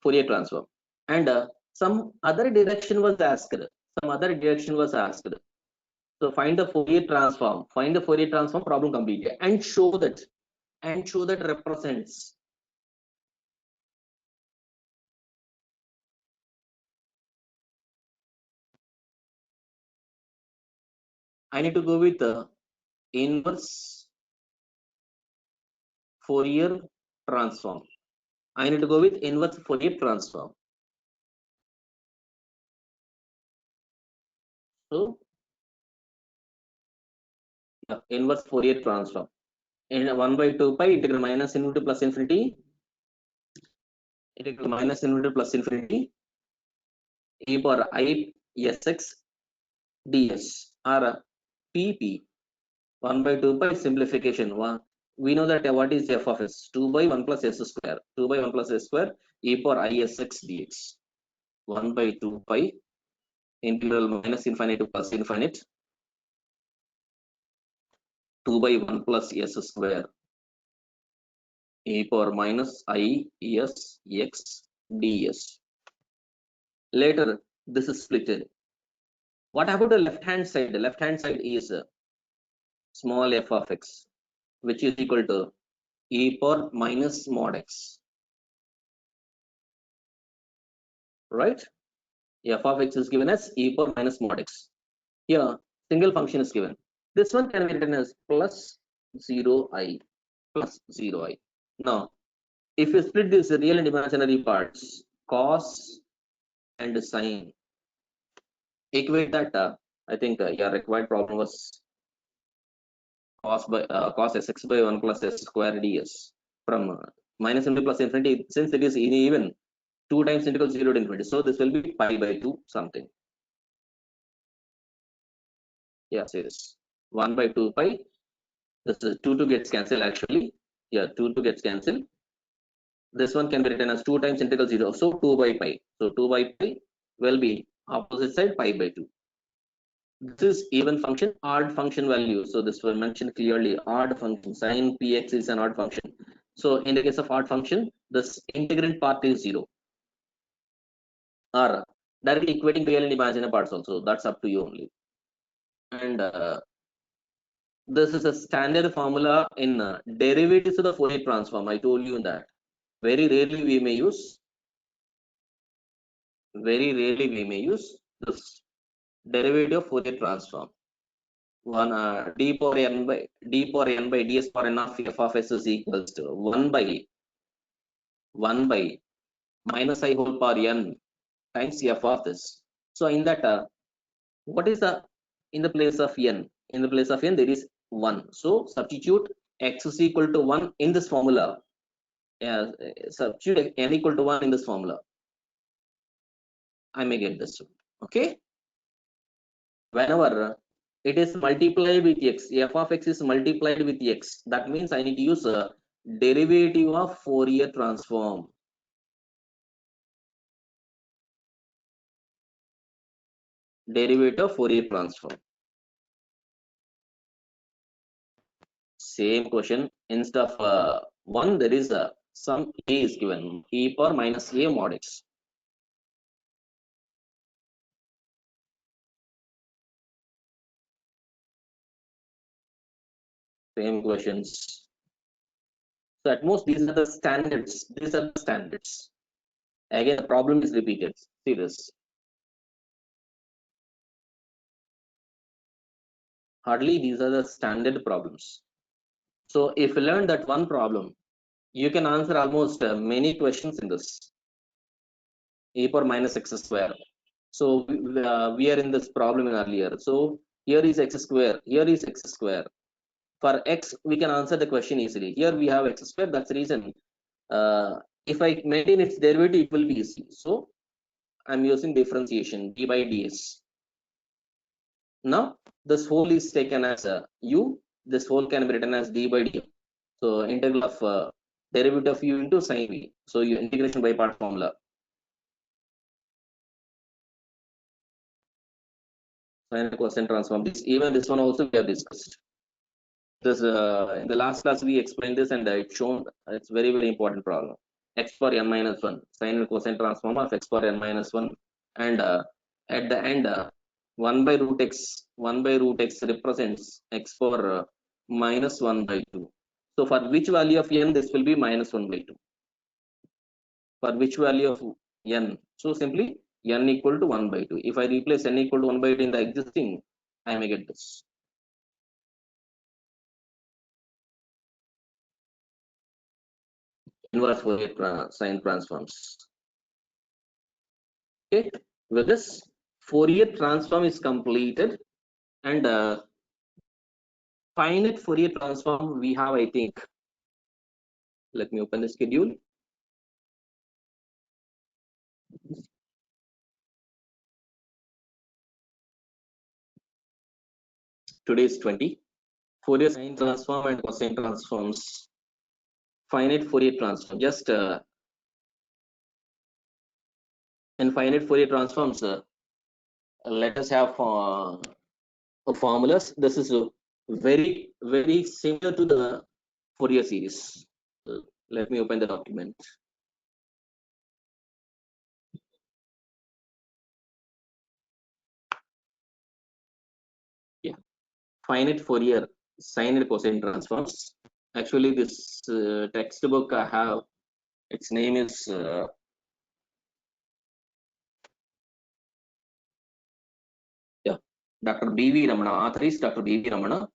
Fourier transform. And some other direction was asked. So find the Fourier transform. Find the Fourier transform, problem completed, and show that represents. I need to go with inverse Fourier transform. I need to go with inverse Fourier transform. So inverse Fourier transform. In 1 by 2 pi integral minus infinity plus infinity, integral minus infinity plus infinity, e power I sx ds, or pp. 1 by 2 pi simplification. We know that what is f of s? 2 by 1 plus s square. 2 by 1 plus s square e power I sx dx. 1 by 2 pi integral minus infinite to plus infinite, 2 by 1 plus s square e power minus I s x ds. Later this is splitted. What about the left hand side? The left hand side is small f of x, which is equal to e power minus mod x, right? F of x is given as e power minus mod x. Here single function is given. This one can be written as plus 0i plus 0i. Now if you split these real and imaginary parts, cos and sine, equate that. I think your required problem was cos sx by 1 plus s square ds from minus infinity plus infinity. Since it is even, 2 times integral 0 to infinity, so this will be pi by 2 something. Yeah, say this 1 by 2 pi. This is 2 gets cancelled actually. Yeah, 2 gets cancelled. This one can be written as 2 times integral 0, so 2 by pi. So 2 by pi will be opposite side pi by 2. This is even function, odd function value. So this will mention clearly, odd function. Sin px is an odd function. So in the case of odd function, this integrand part is 0. Or directly equating real and imaginary parts also. That's up to you only. And this is a standard formula in derivatives of the Fourier transform. I told you that. Very rarely we may use this derivative of Fourier transform. 1 d power n by ds power n of f of s is equals to 1 by minus I whole power n times f of this. So in that, what is the in the place of n? In the place of n there is 1. So substitute x is equal to 1 in this formula. Substitute n equal to 1 in this formula. I may get this. Okay. Whenever it is multiplied with x, f of x is multiplied with x, that means I need to use a derivative of Fourier transform. Derivative of Fourier transform. Same question, instead of 1 there is some a is given, e power minus a mod x. Same questions. So at most these are the standards. Again, the problem is repeated. See this. Hardly these are the standard problems. So if you learn that one problem, you can answer almost many questions in this. E power minus x square. So we are in this problem earlier. So here is x square. Here is x square. For x, we can answer the question easily. Here we have x square. That's the reason If I maintain its derivative, it will be easy. So I'm using differentiation d by ds. Now this whole is taken as a u. This whole can be written as d by dm. So integral of derivative of u into sine v. So you integration by part formula. Sine cosine transform. Even this one also we have discussed. This in the last class we explained this and it's shown. It's very important problem. X power n minus 1 sine and cosine transform of x power n minus 1, and at the end 1 by root x represents x power minus 1 by 2. So for which value of n this will be minus 1 by 2? For which value of n? So simply n equal to 1 by 2. If I replace n equal to 1 by 2 in the existing, I may get this. Inverse Fourier sine transforms. Okay, with this Fourier transform is completed, and finite Fourier transform we have, I think. Let me open the schedule. Today is 20. Fourier sine transform and cosine transforms. Finite Fourier transform. Just in finite Fourier transforms, let us have formulas. This is very similar to the Fourier series. Let me open the document. Yeah, finite Fourier sine and cosine transforms. Actually, this textbook I have, its name is Dr. B.V. Ramana. Author is Dr. B.V. Ramana.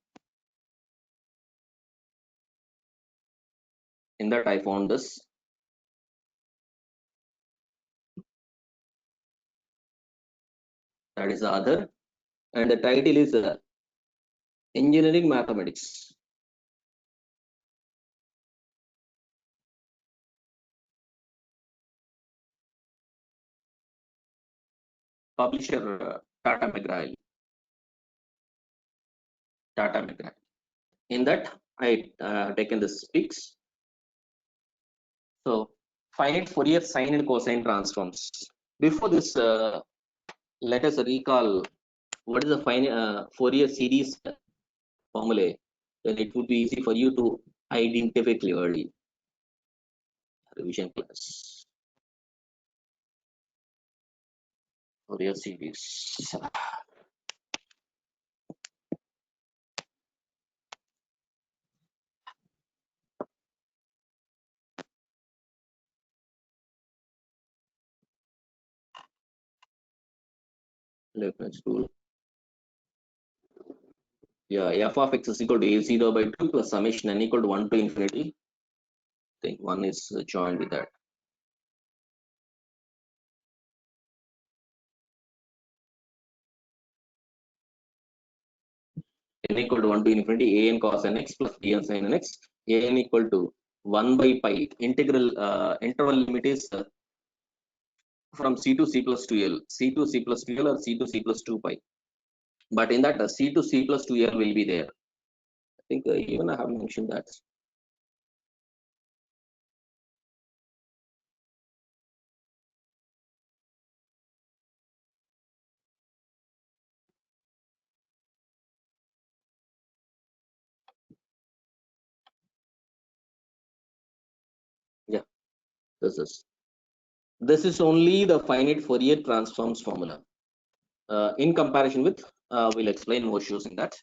In that I found this. That is the other, and the title is Engineering Mathematics. Publisher Tata McGrail. Tata McGrail. In that I taken the speaks. So finite Fourier sine and cosine transforms. Before this, let us recall what is the finite Fourier series formulae. Then it would be easy for you to identify clearly. Revision class. Fourier series. Leibniz rule. Yeah, f of x is equal to a0 by 2 plus summation n equal to 1 to infinity. I think one is joined with that. N equal to 1 to infinity a n cos n x plus b n sin n x. A n equal to 1 by pi. Integral interval limit is from c to c plus 2l. C to c plus 2l or c to c plus 2 pi. But in that c to c plus 2l will be there. I think even I have mentioned that. Yeah, this is only the finite Fourier transforms formula. In comparison with, we'll explain more issues in that.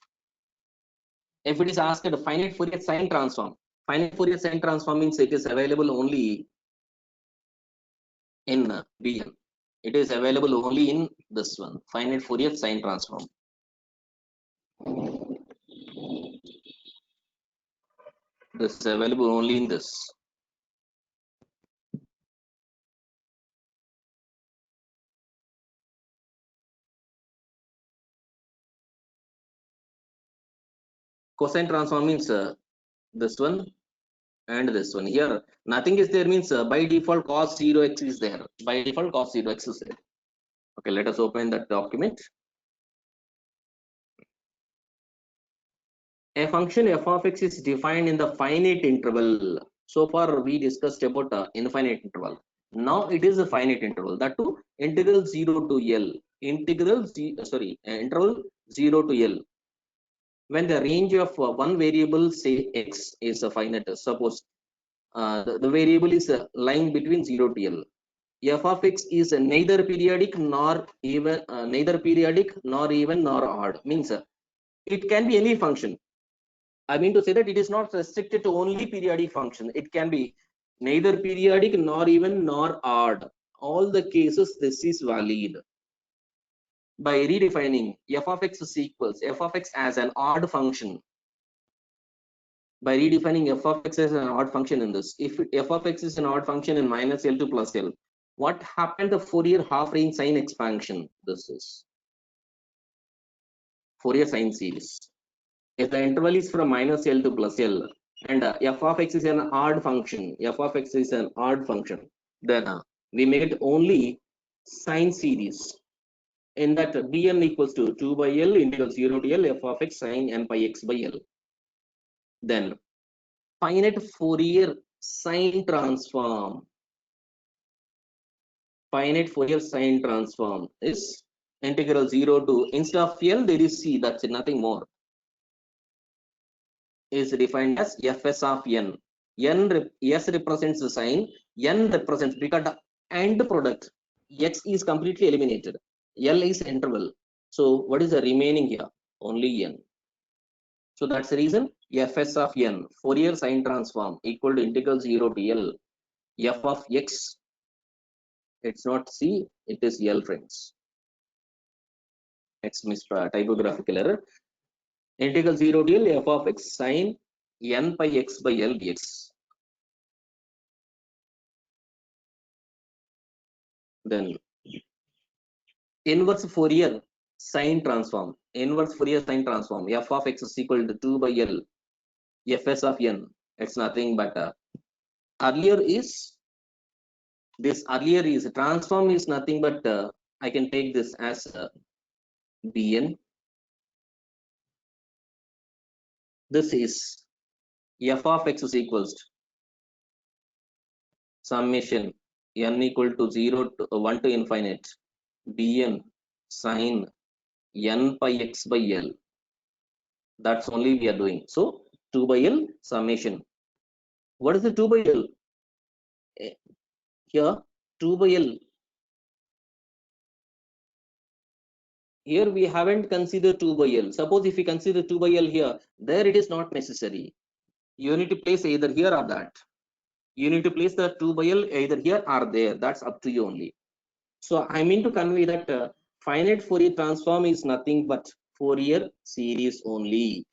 If it is asked a finite Fourier sine transform, finite Fourier sine transform means it is available only in Bn. It is available only in this one, finite Fourier sine transform. This is available only in this. Cosine transform means this one, and this one. Here nothing is there means by default cos 0x is there. By default cos 0x is there. Okay, let us open that document. A function f of x is defined in the finite interval. So far we discussed about infinite interval. Now it is a finite interval, that too integral 0 to L, interval 0 to L. When the range of one variable, say x, is a finite, suppose the variable is lying between 0 to L. F of x is neither periodic nor even nor odd. Means it can be any function. I mean to say that it is not restricted to only periodic function. It can be neither periodic nor even nor odd. All the cases this is valid. By redefining f of x is equals f of x as an odd function. By redefining f of x as an odd function in this, if f of x is an odd function in minus L to plus L, what happened? The Fourier half range sine expansion. This is Fourier sine series. If the interval is from minus L to plus L and f of x is an odd function, then we made only sine series. In that Bn equals to 2 by L integral 0 to L f of x sine n pi x by L. Then finite Fourier sine transform. Finite Fourier sine transform is integral 0 to, instead of L there is C, that's nothing more, is defined as fs of n. S represents the sign, n represents, because the end product x is completely eliminated, L is interval, so what is the remaining here? Only n. So that's the reason fs of n, Fourier sine transform, equal to integral 0 to L f of x. It's not C, it is L, friends. It's typographical error. Integral 0 to L f of x sine n pi x by L dx. Then inverse Fourier sine transform. Inverse Fourier sine transform. F of x is equal to 2 by L fs of n. It's nothing but earlier is transform is nothing but I can take this as Bn. This is f of x is equals to summation n equal to 0 to 1 to infinite Bn sine n pi x by L. That's only we are doing. So 2 by L summation. What is the 2 by L? Here 2 by L. Here we haven't considered 2 by L. Suppose if we consider 2 by L here, there it is not necessary. You need to place either here or that. You need to place the 2 by L either here or there. That's up to you only. So I mean to convey that finite Fourier transform is nothing but Fourier series only.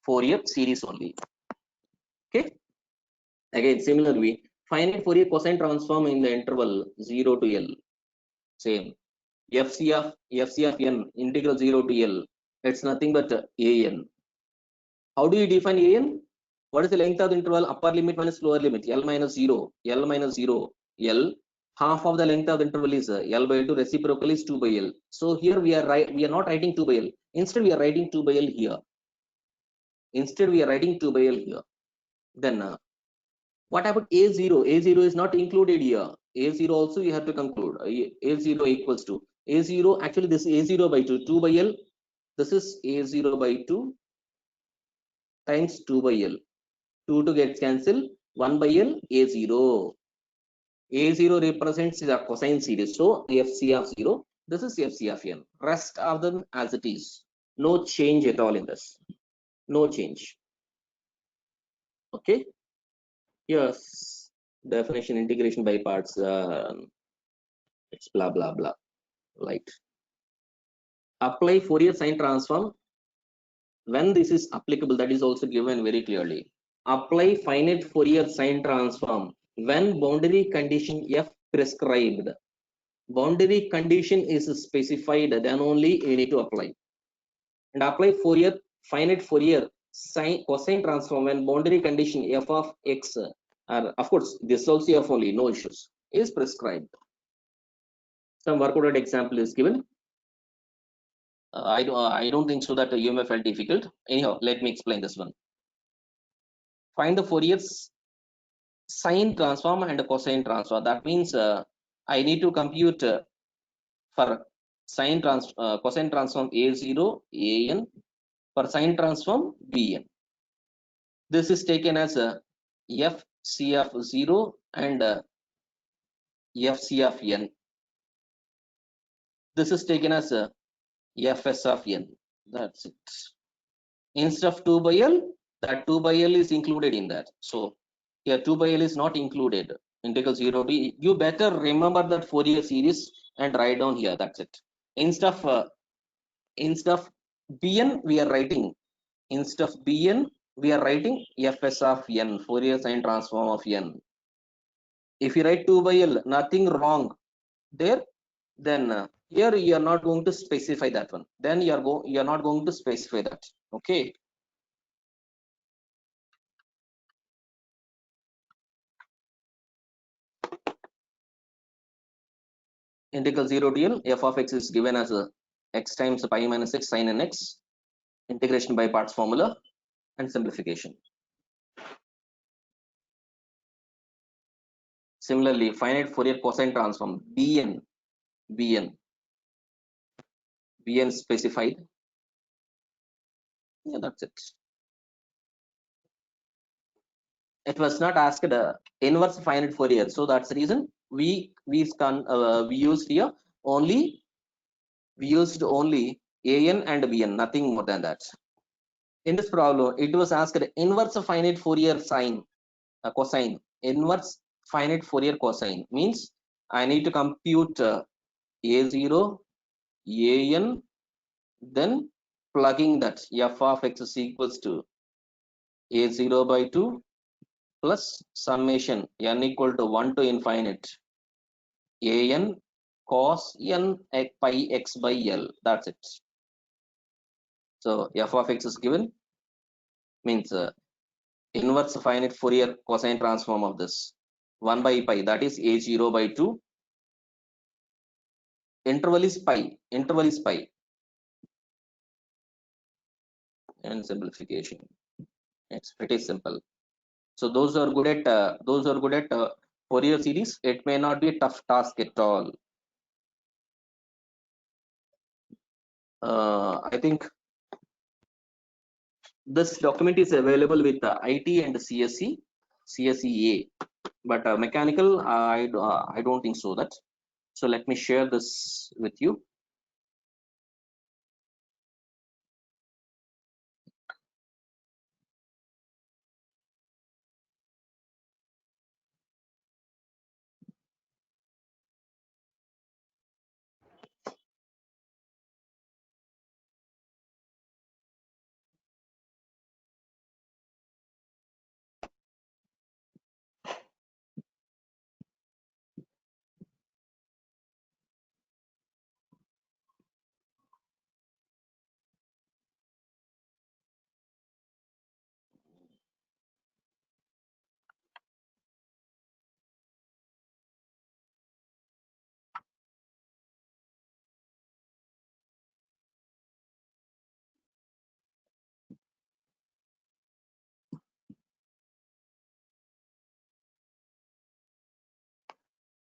Fourier series only. Okay. Again, similarly, finite Fourier cosine transform in the interval 0 to L. Same. fc of n integral 0 to L. It's nothing but an. How do you define an? What is the length of the interval? Upper limit minus lower limit. L minus 0. L minus 0. L. Half of the length of the interval is L by 2. Reciprocal is 2 by L. So here we are not writing 2 by L. Instead we are writing 2 by L here. Then what about A0? A0 is not included here. A0 also you have to conclude. A0 equals to A0. Actually, this is A0 by 2. 2 by L. This is A0 by 2 times 2 by L. 2 gets cancelled. 1 by L. A0. A0 represents the cosine series. So fc of 0. This is fc of n. Rest of them as it is. No change at all in this. No change. Okay. Yes. Definition integration by parts. It's blah blah blah. Right. Apply Fourier sine transform when this is applicable. That is also given very clearly. Apply finite Fourier sine transform when boundary condition f prescribed. Boundary condition is specified, then only you need to apply. And apply finite Fourier sine cosine transform when boundary condition f of x are, of course, this also f only, no issues, is prescribed. Some work out example is given. I don't think so that you may felt difficult. Anyhow, let me explain this one. Find the Fourier sine transform and cosine transform. That means I need to compute for cosine transform a0 an, for sine transform bn. This is taken as a fc of 0 and fc of n. This is taken as a fs of n. That's it. Instead of 2 by L, that 2 by L is included in that. So here 2 by L is not included. Integral 0 to you better remember that Fourier series and write down here. That's it. Instead of Bn we are writing fs of n, Fourier sine transform of n. If you write 2 by L, nothing wrong there. Then here you are not going to specify that one. Then you are not going to specify that. Okay. Integral 0 to L, f of x is given as a x times pi minus x sin n x, integration by parts formula and simplification. Similarly, finite Fourier cosine transform bn specified. Yeah, that's it. It was not asked inverse finite Fourier, so that's the reason we used here only an and bn, nothing more than that. In this problem, it was asked inverse finite Fourier sine cosine. Inverse finite Fourier cosine means I need to compute a0 an, then plugging that f of x is equals to a0 by 2 plus summation n equal to 1 to infinite an cos n pi x by L. That's it. So f of x is given, means inverse finite Fourier cosine transform of this 1 by pi, that is a0 by 2. Interval is pi, and simplification. It's pretty simple. So those who are good at Fourier series, it may not be a tough task at all. I think this document is available with IT and CSE A, but mechanical I don't think so that. So let me share this with you.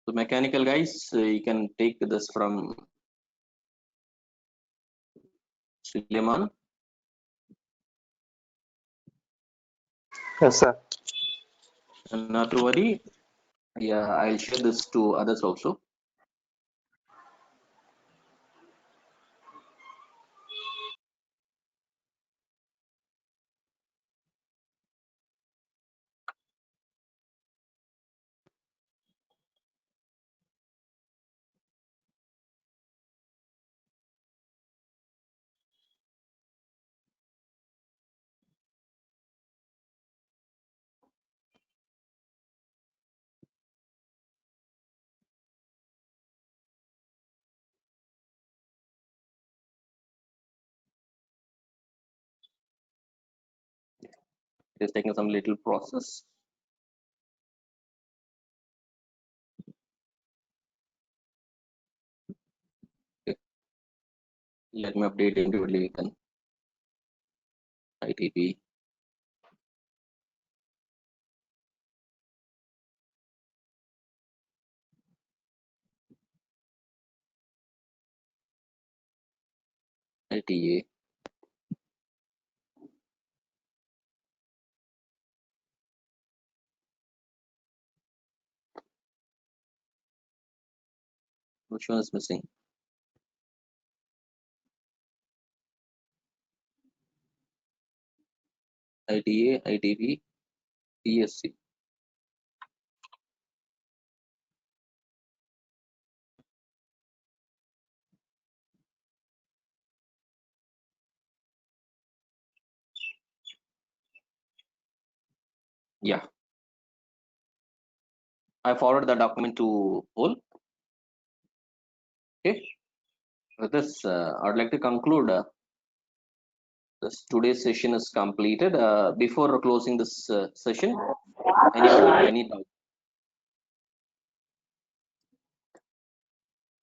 So mechanical guys, you can take this from Suleiman. Yes, sir. And not to worry, yeah, I'll share this to others also. It is taking some little process. Okay. Let me update individually then. ITP. ITA. Which one is missing? ITA, ITP, PSC. Yeah. I forwarded the document to all. Okay. With this, I'd like to conclude. This today's session is completed. Before closing this session, any doubt?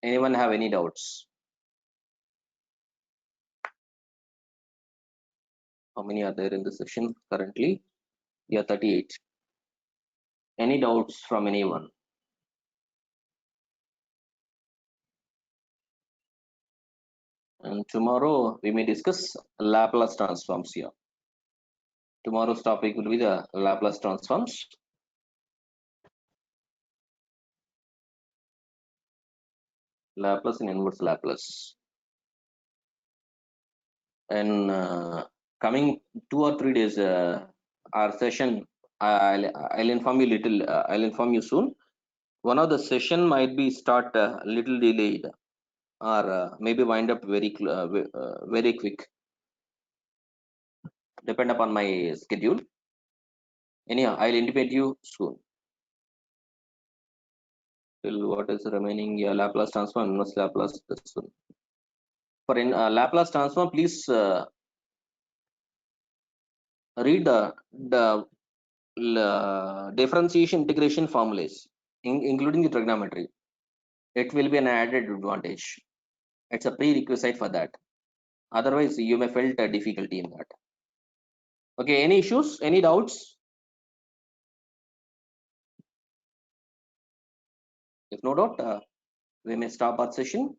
Anyone have any doubts? How many are there in the session currently? Yeah, 38. Any doubts from anyone? And tomorrow we may discuss Laplace transforms here. Tomorrow's topic will be the Laplace transforms. Laplace and inverse Laplace. And coming 2 or 3 days, our session, I'll inform you little. I'll inform you soon. One of the session might be start a little delayed, or maybe wind up very quick. Depend upon my schedule. Anyhow, I'll intimate you soon. Till what is remaining? Yeah, Laplace transform, inverse Laplace. This one. For in Laplace transform, please read the differentiation integration formulas, including the trigonometry. It will be an added advantage. It's a prerequisite for that. Otherwise, you may felt a difficulty in that. Okay, any issues, any doubts? If no doubt, we may stop our session.